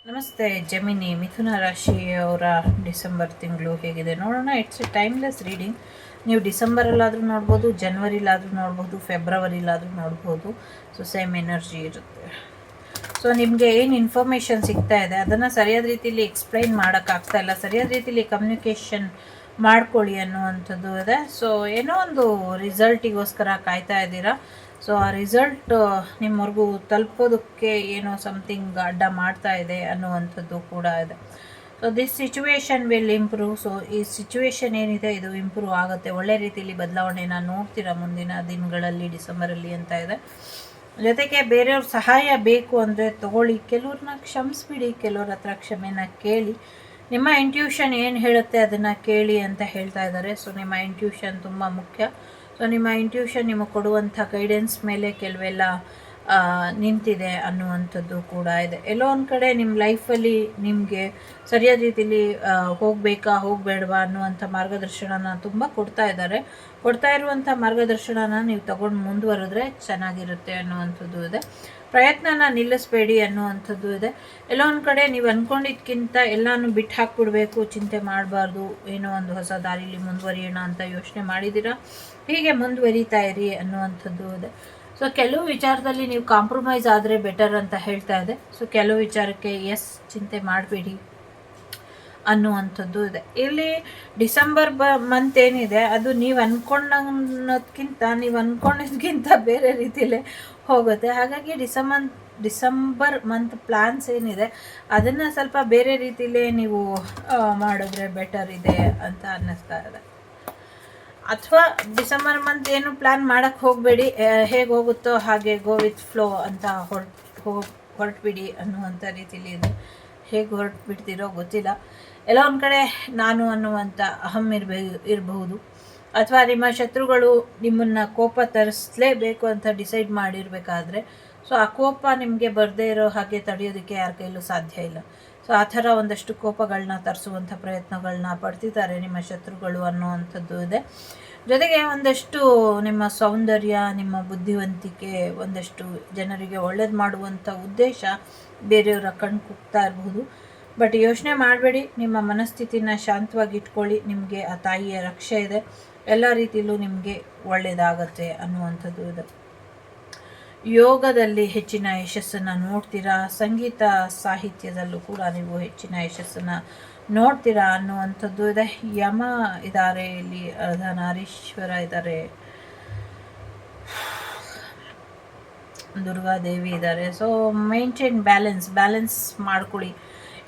ನಮಸ್ತೆ ಜಮಿನಿ ಮಿಥುನ ರಾಶಿಯವರ ಡಿಸೆಂಬರ್ ತಿಂಗಳು ಹೇಗಿದೆ ನೋಡೋಣ. It's A timeless reading. ನೀವು ಡಿಸೆಂಬರಲ್ಲಾದರೂ ನೋಡ್ಬೋದು, ಜನವರಿಲಾದರೂ ನೋಡ್ಬೋದು, ಫೆಬ್ರವರಿಲಾದರೂ ನೋಡ್ಬೋದು. ಸೊ ಸೇಮ್ ಎನರ್ಜಿ ಇರುತ್ತೆ. ಸೊ ನಿಮಗೆ ಏನು ಇನ್ಫಾರ್ಮೇಷನ್ ಸಿಗ್ತಾ ಇದೆ ಅದನ್ನು ಸರಿಯಾದ ರೀತಿಯಲ್ಲಿ ಎಕ್ಸ್ಪ್ಲೈನ್ ಮಾಡೋಕ್ಕಾಗ್ತಾ ಇಲ್ಲ, ಸರಿಯಾದ ರೀತಿಯಲ್ಲಿ ಕಮ್ಯುನಿಕೇಷನ್ ಮಾಡ್ಕೊಳ್ಳಿ ಅನ್ನುವಂಥದ್ದು ಇದೆ. ಸೊ ಏನೋ ಒಂದು ರಿಸಲ್ಟಿಗೋಸ್ಕರ ಕಾಯ್ತಾ ಇದ್ದೀರಾ. ಸೊ ಆ ರಿಸಲ್ಟ್ ನಿಮ್ಮವರೆಗೂ ತಲುಪೋದಕ್ಕೆ ಏನೋ ಸಮಥಿಂಗ್ ಅಡ್ಡ ಮಾಡ್ತಾ ಇದೆ ಅನ್ನುವಂಥದ್ದು ಕೂಡ ಇದೆ. So this situation will improve. So ಈ ಸಿಚುವೇಶನ್ ಏನಿದೆ ಇದು ಇಂಪ್ರೂವ್ ಆಗುತ್ತೆ, ಒಳ್ಳೆ ರೀತಿಯಲ್ಲಿ ಬದಲಾವಣೆನ ನೋಡ್ತೀರಾ ಮುಂದಿನ ದಿನಗಳಲ್ಲಿ, ಡಿಸೆಂಬರಲ್ಲಿ ಅಂತ ಇದೆ. ಜೊತೆಗೆ ಬೇರೆಯವ್ರ ಸಹಾಯ ಬೇಕು ಅಂದರೆ ತಗೊಳ್ಳಿ, ಕೆಲವ್ರನ್ನ ಕ್ಷಮಿಸ್ಬಿಡಿ, ಕೆಲವ್ರ ಹತ್ರ ಕ್ಷಮೆನ ಕೇಳಿ. ನಿಮ್ಮ ಇಂಟ್ಯೂಷನ್ ಏನು ಹೇಳುತ್ತೆ ಅದನ್ನು ಕೇಳಿ ಅಂತ ಹೇಳ್ತಾ ಇದ್ದಾರೆ. ಸೊ ನಿಮ್ಮ ಇಂಟ್ಯೂಷನ್ ತುಂಬ ಮುಖ್ಯ. ಸೊ ನಿಮ್ಮ ಇಂಟ್ಯೂಷನ್ ನಿಮಗೆ ಕೊಡುವಂಥ ಗೈಡೆನ್ಸ್ ಮೇಲೆ ಕೆಲವೆಲ್ಲ ನಿಂತಿದೆ ಅನ್ನುವಂಥದ್ದು ಕೂಡ ಇದೆ. ಎಲ್ಲೋ ಒಂದು ಕಡೆ ನಿಮ್ಮ ಲೈಫಲ್ಲಿ ನಿಮಗೆ ಸರಿಯಾದ ರೀತಿಯಲ್ಲಿ ಹೋಗಬೇಕಾ ಹೋಗಬೇಡವಾ ಅನ್ನುವಂಥ ಮಾರ್ಗದರ್ಶನನ ತುಂಬ ಕೊಡ್ತಾ ಇರುವಂಥ ಮಾರ್ಗದರ್ಶನನ ನೀವು ತಗೊಂಡು ಮುಂದುವರೆದ್ರೆ ಚೆನ್ನಾಗಿರುತ್ತೆ ಅನ್ನುವಂಥದ್ದು ಇದೆ. ಪ್ರಯತ್ನನ ನಿಲ್ಲಿಸಬೇಡಿ ಅನ್ನುವಂಥದ್ದು ಇದೆ. ಎಲ್ಲೋ ಒಂದು ಕಡೆ ನೀವು ಅಂದ್ಕೊಂಡಿದ್ದಕ್ಕಿಂತ ಎಲ್ಲನೂ ಬಿಟ್ಟು ಹಾಕ್ಬಿಡ್ಬೇಕು, ಚಿಂತೆ ಮಾಡಬಾರ್ದು, ಏನೋ ಒಂದು ಹೊಸ ದಾರಿಲಿ ಮುಂದುವರಿಯೋಣ ಅಂತ ಯೋಚನೆ ಮಾಡಿದ್ದೀರಾ, ಹೀಗೆ ಮುಂದುವರಿತಾ ಇರಿ ಅನ್ನುವಂಥದ್ದು ಇದೆ. ಸೊ ಕೆಲವು ವಿಚಾರದಲ್ಲಿ ನೀವು ಕಾಂಪ್ರಮೈಸ್ ಆದರೆ ಬೆಟರ್ ಅಂತ ಹೇಳ್ತಾ ಇದೆ. ಸೊ ಕೆಲವು ವಿಚಾರಕ್ಕೆ ಚಿಂತೆ ಮಾಡಬೇಡಿ ಅನ್ನುವಂಥದ್ದು ಇದೆ. ಡಿಸೆಂಬರ್ ಮಂತ್ ಏನಿದೆ ಅದು ನೀವು ಅಂದ್ಕೊಂಡಿದ್ದಕ್ಕಿಂತ ಬೇರೆ ರೀತಿಯಲ್ಲೇ ಹೋಗುತ್ತೆ. ಹಾಗಾಗಿ ಡಿಸೆಂಬರ್ ಮಂತ್ ಪ್ಲ್ಯಾನ್ಸ್ ಏನಿದೆ ಅದನ್ನು ಸ್ವಲ್ಪ ಬೇರೆ ರೀತಿಯಲ್ಲೇ ನೀವು ಮಾಡಿದ್ರೆ ಬೆಟರ್ ಇದೆ ಅಂತ ಅನ್ನಿಸ್ತಾ ಇದೆ. ಅಥವಾ ಡಿಸೆಂಬರ್ ಮಂತ್ ಏನು ಪ್ಲ್ಯಾನ್ ಮಾಡೋಕ್ಕೆ ಹೋಗಬೇಡಿ, ಹೇಗೆ ಹೋಗುತ್ತೋ ಹಾಗೆ ಗೋ ವಿತ್ ಫ್ಲೋ ಅಂತ ಹೊರಟ್ಬಿಡಿ ಅನ್ನುವಂಥ ರೀತಿಯಲ್ಲಿ ಇದೆ. ಹೇಗೆ ಹೊರಟುಬಿಡ್ತೀರೋ ಗೊತ್ತಿಲ್ಲ. ಎಲ್ಲ ಒಂದು ಕಡೆ ನಾನು ಅನ್ನುವಂಥ ಅಹಂ ಇರಬಹುದು, ಅಥವಾ ನಿಮ್ಮ ಶತ್ರುಗಳು ನಿಮ್ಮನ್ನು ಕೋಪ ತರಿಸಲೇಬೇಕು ಅಂತ ಡಿಸೈಡ್ ಮಾಡಿರಬೇಕಾದ್ರೆ ಸೊ ಆ ಕೋಪ ನಿಮಗೆ ಬರದೇ ಇರೋ ಹಾಗೆ ತಡೆಯೋದಕ್ಕೆ ಯಾರ ಕೈಲೂ ಸಾಧ್ಯ ಇಲ್ಲ. ಸೊ ಆ ಥರ ಒಂದಷ್ಟು ಕೋಪಗಳನ್ನ ತರಿಸುವಂಥ ಪ್ರಯತ್ನಗಳನ್ನ ಪಡ್ತಿದ್ದಾರೆ ನಿಮ್ಮ ಶತ್ರುಗಳು ಅನ್ನುವಂಥದ್ದು ಇದೆ. ಜೊತೆಗೆ ಒಂದಷ್ಟು ನಿಮ್ಮ ಸೌಂದರ್ಯ, ನಿಮ್ಮ ಬುದ್ಧಿವಂತಿಕೆ, ಒಂದಷ್ಟು ಜನರಿಗೆ ಒಳ್ಳೇದು ಮಾಡುವಂಥ ಉದ್ದೇಶ ಬೇರೆಯವರ ಕಣ್ಣು ಕುಗ್ತಾ ಇರಬಹುದು. ಬಟ್ ಯೋಚನೆ ಮಾಡಬೇಡಿ, ನಿಮ್ಮ ಮನಸ್ಥಿತಿನ ಶಾಂತವಾಗಿ ಇಟ್ಕೊಳ್ಳಿ. ನಿಮಗೆ ಆ ತಾಯಿಯ ರಕ್ಷೆ ಇದೆ, ಎಲ್ಲ ರೀತಿಯಲ್ಲೂ ನಿಮಗೆ ಒಳ್ಳೆಯದಾಗತ್ತೆ ಅನ್ನುವಂಥದ್ದು ಇದೆ. ಯೋಗದಲ್ಲಿ ಹೆಚ್ಚಿನ ಯಶಸ್ಸನ್ನು ನೋಡ್ತೀರಾ, ಸಂಗೀತ ಸಾಹಿತ್ಯದಲ್ಲೂ ಕೂಡ ನೀವು ಹೆಚ್ಚಿನ ಯಶಸ್ಸನ್ನು ನೋಡ್ತೀರಾ ಅನ್ನುವಂಥದ್ದು ಇದೆ. ಯಮ ಇದ್ದಾರೆ, ಇಲ್ಲಿ ಅರ್ಧನಾರೀಶ್ವರ ಇದ್ದಾರೆ, ದುರ್ಗಾದೇವಿ ಇದ್ದಾರೆ. ಸೊ ಮೇಂಟೈನ್ ಬ್ಯಾಲೆನ್ಸ್ ಮಾಡ್ಕೊಳ್ಳಿ.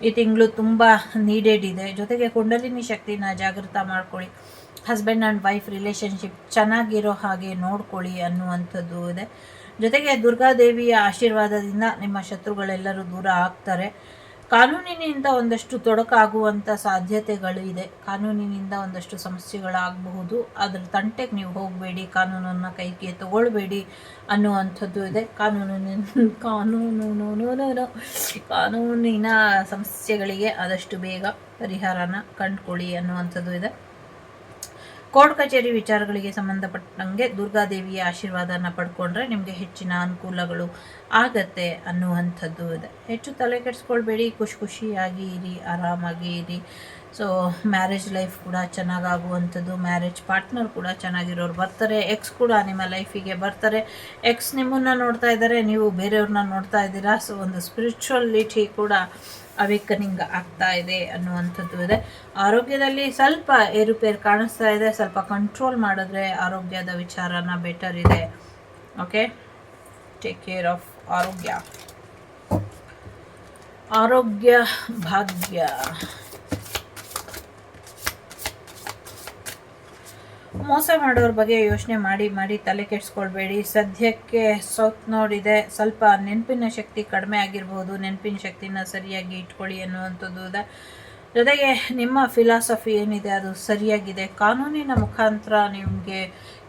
ಈ ತಿಂಗಳು ತುಂಬ ನೀಡೆಡ್ ಇದೆ. ಜೊತೆಗೆ ಕುಂಡಲಿನಿ ಶಕ್ತಿನ ಜಾಗೃತ ಮಾಡ್ಕೊಳ್ಳಿ. ಹಸ್ಬೆಂಡ್ ಆ್ಯಂಡ್ ವೈಫ್ ರಿಲೇಷನ್ಶಿಪ್ ಚೆನ್ನಾಗಿರೋ ಹಾಗೆ ನೋಡ್ಕೊಳ್ಳಿ ಅನ್ನುವಂಥದ್ದು ಇದೆ. ಜೊತೆಗೆ ದುರ್ಗಾದೇವಿಯ ಆಶೀರ್ವಾದದಿಂದ ನಿಮ್ಮ ಶತ್ರುಗಳೆಲ್ಲರೂ ದೂರ ಆಗ್ತಾರೆ. ಕಾನೂನಿನಿಂದ ಒಂದಷ್ಟು ತೊಡಕಾಗುವಂಥ ಸಾಧ್ಯತೆಗಳು ಇದೆ. ಕಾನೂನಿನಿಂದ ಒಂದಷ್ಟು ಸಮಸ್ಯೆಗಳಾಗಬಹುದು. ಅದರ ತಂಟೆಗೆ ನೀವು ಹೋಗಬೇಡಿ, ಕಾನೂನನ್ನು ಕೈಗೆ ತಗೊಳ್ಬೇಡಿ ಅನ್ನುವಂಥದ್ದು ಇದೆ. ಕಾನೂನಿನ ಸಮಸ್ಯೆಗಳಿಗೆ ಆದಷ್ಟು ಬೇಗ ಪರಿಹಾರನ ಕಂಡುಕೊಳ್ಳಿ ಅನ್ನುವಂಥದ್ದು ಇದೆ. ಕೋರ್ಟ್ ಕಚೇರಿ ವಿಚಾರಗಳಿಗೆ ಸಂಬಂಧಪಟ್ಟಂಗೆ ದುರ್ಗಾದೇವಿಯ ಆಶೀರ್ವಾದನ ಪಡ್ಕೊಂಡ್ರೆ ನಿಮಗೆ ಹೆಚ್ಚಿನ ಅನುಕೂಲಗಳು ಆಗತ್ತೆ ಅನ್ನುವಂಥದ್ದು ಇದೆ. ಹೆಚ್ಚು ತಲೆ ಕೆಡಿಸ್ಕೊಳ್ಬೇಡಿ, ಖುಷಿಯಾಗಿ ಇರಿ, ಆರಾಮಾಗಿ ಇರಿ. ಸೊ ಮ್ಯಾರೇಜ್ ಲೈಫ್ ಕೂಡ ಚೆನ್ನಾಗಾಗುವಂಥದ್ದು, ಮ್ಯಾರೇಜ್ ಪಾರ್ಟ್ನರ್ ಕೂಡ ಚೆನ್ನಾಗಿರೋರು ಬರ್ತಾರೆ, ಎಕ್ಸ್ ಕೂಡ ನಿಮ್ಮ ಲೈಫಿಗೆ ಬರ್ತಾರೆ. ಎಕ್ಸ್ ನಿಮ್ಮನ್ನು ನೋಡ್ತಾ ಇದ್ದಾರೆ, ನೀವು ಬೇರೆಯವ್ರನ್ನ ನೋಡ್ತಾ ಇದ್ದೀರಾ. ಸೊ ಒಂದು ಸ್ಪಿರಿಚುವಲಿಟಿ ಕೂಡ ಅವೇಕನಿಂಗ್ ಆಗ್ತಾ ಇದೆ ಅನ್ನುವಂಥದ್ದು ಇದೆ. ಆರೋಗ್ಯದಲ್ಲಿ ಸ್ವಲ್ಪ ಏರುಪೇರು ಕಾಣಿಸ್ತಾ ಇದೆ, ಸ್ವಲ್ಪ ಕಂಟ್ರೋಲ್ ಮಾಡಿದ್ರೆ ಆರೋಗ್ಯದ ವಿಚಾರನ ಬೆಟರ್ ಇದೆ. ಓಕೆ, ಟೇಕ್ ಕೇರ್ ಆಫ್ ಆರೋಗ್ಯ ಭಾಗ್ಯ. ಮೋಸ ಮಾಡೋರ ಬಗ್ಗೆ ಯೋಚನೆ ಮಾಡಿ ತಲೆ ಕೆಡಿಸ್ಕೊಳ್ಬೇಡಿ. ಸದ್ಯಕ್ಕೆ ಸೌತ್ ನೋಡಿದೆ, ಸ್ವಲ್ಪ ನೆನಪಿನ ಶಕ್ತಿ ಕಡಿಮೆ ಆಗಿರ್ಬೋದು, ನೆನಪಿನ ಶಕ್ತಿನ ಸರಿಯಾಗಿ ಇಟ್ಕೊಳ್ಳಿ ಅನ್ನುವಂಥದ್ದು ಇದೆ. ಜೊತೆಗೆ ನಿಮ್ಮ ಫಿಲಾಸಫಿ ಏನಿದೆ ಅದು ಸರಿಯಾಗಿದೆ. ಕಾನೂನಿನ ಮುಖಾಂತರ ನಿಮಗೆ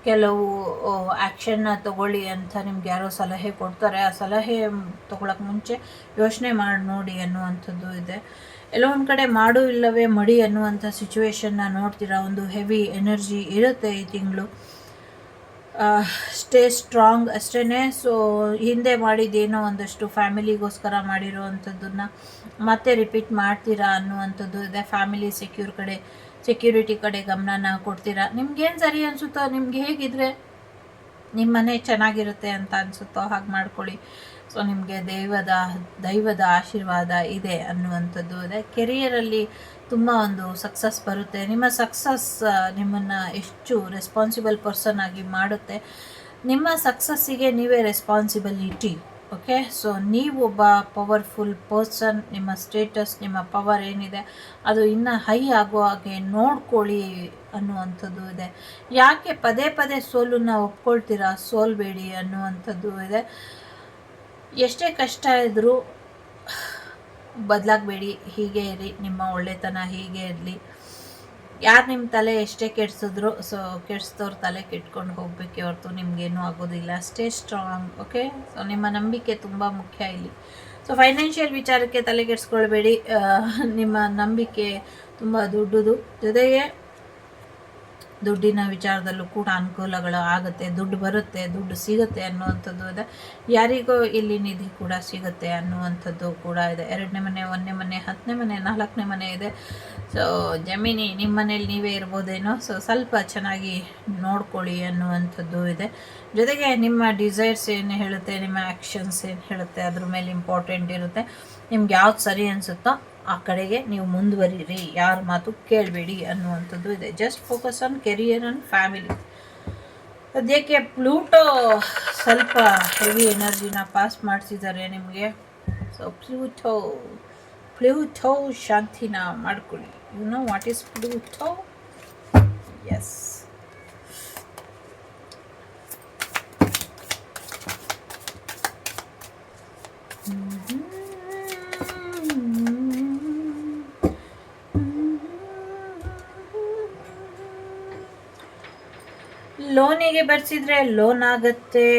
ಕೆಲವು ಆ್ಯಕ್ಷನ್ನ ತಗೊಳ್ಳಿ ಅಂತ ನಿಮ್ಗೆ ಯಾರೋ ಸಲಹೆ ಕೊಡ್ತಾರೆ. ಆ ಸಲಹೆ ತಗೊಳಕ್ಕೆ ಮುಂಚೆ ಯೋಚನೆ ಮಾಡಿ ನೋಡಿ ಅನ್ನುವಂಥದ್ದು ಇದೆ. ಎಲ್ಲೋ ಒಂದು ಕಡೆ ಮಾಡು ಇಲ್ಲವೇ ಮಡಿ ಅನ್ನುವಂಥ ಸಿಚುವೇಶನ್ನ ನೋಡ್ತೀರಾ. ಒಂದು ಹೆವಿ ಎನರ್ಜಿ ಇರುತ್ತೆ ಈ ತಿಂಗಳು. ಸ್ಟೇ ಸ್ಟ್ರಾಂಗ್ ಅಷ್ಟೇ. ಸೊ ಹಿಂದೆ ಮಾಡಿದ್ದೇನೋ ಒಂದಷ್ಟು ಫ್ಯಾಮಿಲಿಗೋಸ್ಕರ ಮಾಡಿರೋ ಅಂಥದ್ದನ್ನು ಮತ್ತೆ ರಿಪೀಟ್ ಮಾಡ್ತೀರಾ ಅನ್ನುವಂಥದ್ದು ಇದೆ. ಫ್ಯಾಮಿಲಿ ಸೆಕ್ಯೂರಿಟಿ ಕಡೆ ಗಮನನ ಕೊಡ್ತೀರಾ. ನಿಮ್ಗೇನು ಸರಿ ಅನಿಸುತ್ತೋ, ನಿಮ್ಗೆ ಹೇಗಿದ್ರೆ ನಿಮ್ಮ ಮನೆ ಚೆನ್ನಾಗಿರುತ್ತೆ ಅಂತ ಅನಿಸುತ್ತೋ ಹಾಗೆ ಮಾಡ್ಕೊಳ್ಳಿ. ಸೊ ನಿಮಗೆ ದೈವದ ಆಶೀರ್ವಾದ ಇದೆ ಅನ್ನುವಂಥದ್ದು ಇದೆ. ಕೆರಿಯರಲ್ಲಿ ತುಂಬ ಒಂದು ಸಕ್ಸಸ್ ಬರುತ್ತೆ. ನಿಮ್ಮ ಸಕ್ಸಸ್ ನಿಮ್ಮನ್ನು ಎಷ್ಟು ರೆಸ್ಪಾನ್ಸಿಬಲ್ ಪರ್ಸನ್ ಆಗಿ ಮಾಡುತ್ತೆ. ನಿಮ್ಮ ಸಕ್ಸಸ್ಸಿಗೆ ನೀವೇ ರೆಸ್ಪಾನ್ಸಿಬಿಲಿಟಿ. ಓಕೆ, ಸೊ ನೀವು ಒಬ್ಬ ಪವರ್ಫುಲ್ ಪರ್ಸನ್. ನಿಮ್ಮ ಸ್ಟೇಟಸ್, ನಿಮ್ಮ ಪವರ್ ಏನಿದೆ ಅದು ಇನ್ನೂ ಹೈ ಆಗೋ ಹಾಗೆ ನೋಡ್ಕೊಳ್ಳಿ ಅನ್ನುವಂಥದ್ದು ಇದೆ. ಯಾಕೆ ಪದೇ ಪದೇ ಸೋಲನ್ನು ಒಪ್ಕೊಳ್ತೀರಾ? ಸೋಲ್ಬೇಡಿ ಅನ್ನುವಂಥದ್ದು ಇದೆ. ಎಷ್ಟೇ ಕಷ್ಟ ಇದ್ದರೂ ಬದಲಾಗಬೇಡಿ, ಹೀಗೆ ಇರಿ. ನಿಮ್ಮ ಒಳ್ಳೆತನ ಹೀಗೆ ಇರಲಿ. ಯಾರು ನಿಮ್ಮ ತಲೆ ಎಷ್ಟೇ ಕೆಡಿಸಿದ್ರು, ಸೊ ಕೆಡಿಸಿದವ್ರ ತಲೆ ಕೆಟ್ಕೊಂಡು ಹೋಗಬೇಕೆ ಹೊರತು ನಿಮಗೇನೂ ಆಗೋದಿಲ್ಲ. Stay strong. ಓಕೆ, ಸೊ ನಿಮ್ಮ ನಂಬಿಕೆ ತುಂಬ ಮುಖ್ಯ ಇಲ್ಲಿ. ಸೊ ಫೈನಾನ್ಷಿಯಲ್ ವಿಚಾರಕ್ಕೆ ತಲೆ ಕೆಡಿಸ್ಕೊಳ್ಬೇಡಿ. ನಿಮ್ಮ ನಂಬಿಕೆ ತುಂಬ ದೊಡ್ಡದು. ಜೊತೆಗೆ ದುಡ್ಡಿನ ವಿಚಾರದಲ್ಲೂ ಕೂಡ ಅನುಕೂಲಗಳು ಆಗುತ್ತೆ. ದುಡ್ಡು ಬರುತ್ತೆ, ದುಡ್ಡು ಸಿಗುತ್ತೆ ಅನ್ನುವಂಥದ್ದು ಇದೆ. ಯಾರಿಗೋ ಇಲ್ಲಿ ನಿಧಿ ಕೂಡ ಸಿಗುತ್ತೆ ಅನ್ನುವಂಥದ್ದು ಕೂಡ ಇದೆ. 2ನೇ ಮನೆ, 1ನೇ ಮನೆ, 10ನೇ ಮನೆ, 4ನೇ ಮನೆ ಇದೆ. ಸೊ ಜಮೀನಿ ನಿಮ್ಮ ಮನೇಲಿ ನೀವೇ ಇರ್ಬೋದೇನೋ. ಸೊ ಸ್ವಲ್ಪ ಚೆನ್ನಾಗಿ ನೋಡ್ಕೊಳ್ಳಿ ಅನ್ನುವಂಥದ್ದು ಇದೆ. ಜೊತೆಗೆ ನಿಮ್ಮ ಡಿಸೈರ್ಸ್ ಏನು ಹೇಳುತ್ತೆ, ನಿಮ್ಮ ಆ್ಯಕ್ಷನ್ಸ್ ಏನು ಹೇಳುತ್ತೆ, ಅದ್ರ ಮೇಲೆ ಇಂಪಾರ್ಟೆಂಟ್ ಇರುತ್ತೆ. ನಿಮ್ಗೆ ಯಾವ್ದು ಸರಿ ಅನಿಸುತ್ತೋ ಆ ಕಡೆಗೆ ನೀವು ಮುಂದುವರಿರಿ, ಯಾರ ಮಾತು ಕೇಳಬೇಡಿ ಅನ್ನುವಂಥದ್ದು ಇದೆ. Just focus on career and family. ಸದ್ಯಕ್ಕೆ ಪ್ಲೂಟೋ ಸ್ವಲ್ಪ ಹೆವಿ ಎನರ್ಜಿನ ಪಾಸ್ ಮಾಡಿಸಿದ್ದಾರೆ ನಿಮಗೆ. ಸೊ ಪ್ಲೂಟೋ ಶಾಂತಿನ ಮಾಡ್ಕೊಳ್ಳಿ. You know what is Pluto? Yes, ಲೋನಿಗೆ ಬರ್ಸಿದ್ರೆ ಲೋನ್ ಆಗುತ್ತೆ.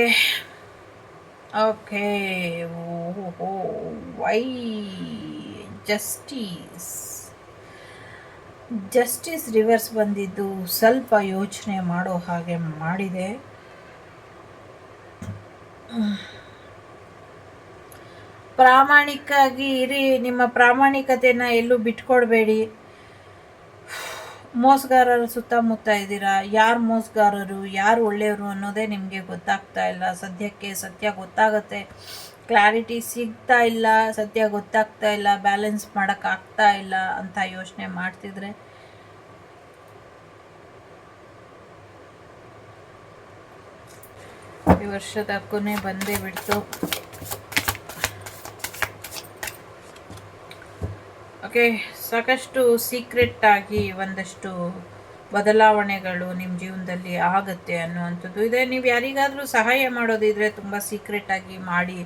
ಓಕೆ, ವೈ ಜಸ್ಟಿಸ್ ರಿವರ್ಸ್ ಬಂದಿದ್ದು ಸ್ವಲ್ಪ ಯೋಚನೆ ಮಾಡೋ ಹಾಗೆ ಮಾಡಿದೆ. ಪ್ರಾಮಾಣಿಕವಾಗಿ ಇರಿ. ನಿಮ್ಮ ಪ್ರಾಮಾಣಿಕತೆನ ಎಲ್ಲೂ ಬಿಟ್ಕೊಡ್ಬೇಡಿ. ಮೋಸಗಾರರು ಸುತ್ತಮುತ್ತ ಇದ್ದೀರಾ. ಯಾರು ಮೋಸಗಾರರು, ಯಾರು ಒಳ್ಳೆಯವರು ಅನ್ನೋದೇ ನಿಮಗೆ ಗೊತ್ತಾಗ್ತಾ ಇಲ್ಲ. ಸದ್ಯಕ್ಕೆ ಸತ್ಯ ಗೊತ್ತಾಗುತ್ತೆ, ಕ್ಲಾರಿಟಿ ಸಿಗ್ತಾ ಇಲ್ಲ. ಸತ್ಯ ಗೊತ್ತಾಗ್ತಾ ಇಲ್ಲ, ಬ್ಯಾಲೆನ್ಸ್ ಮಾಡೋಕ್ಕಾಗ್ತಾ ಇಲ್ಲ ಅಂತ ಯೋಚನೆ ಮಾಡ್ತಿದ್ರೆ ಈ ವರ್ಷದ ಕೊನೆ ಬಂದೇ ಬಿಡ್ತು. ಓಕೆ, ಸಾಕಷ್ಟು ಸೀಕ್ರೆಟ್ ಆಗಿ ಒಂದಷ್ಟು ಬದಲಾವಣೆಗಳು ನಿಮ್ಮ ಜೀವನದಲ್ಲಿ ಆಗುತ್ತೆ ಅನ್ನುವಂಥದ್ದು ಇದೆ. ನೀವು ಯಾರಿಗಾದರೂ ಸಹಾಯ ಮಾಡೋದಿದ್ರೆ ತುಂಬ ಸೀಕ್ರೆಟಾಗಿ ಮಾಡಿ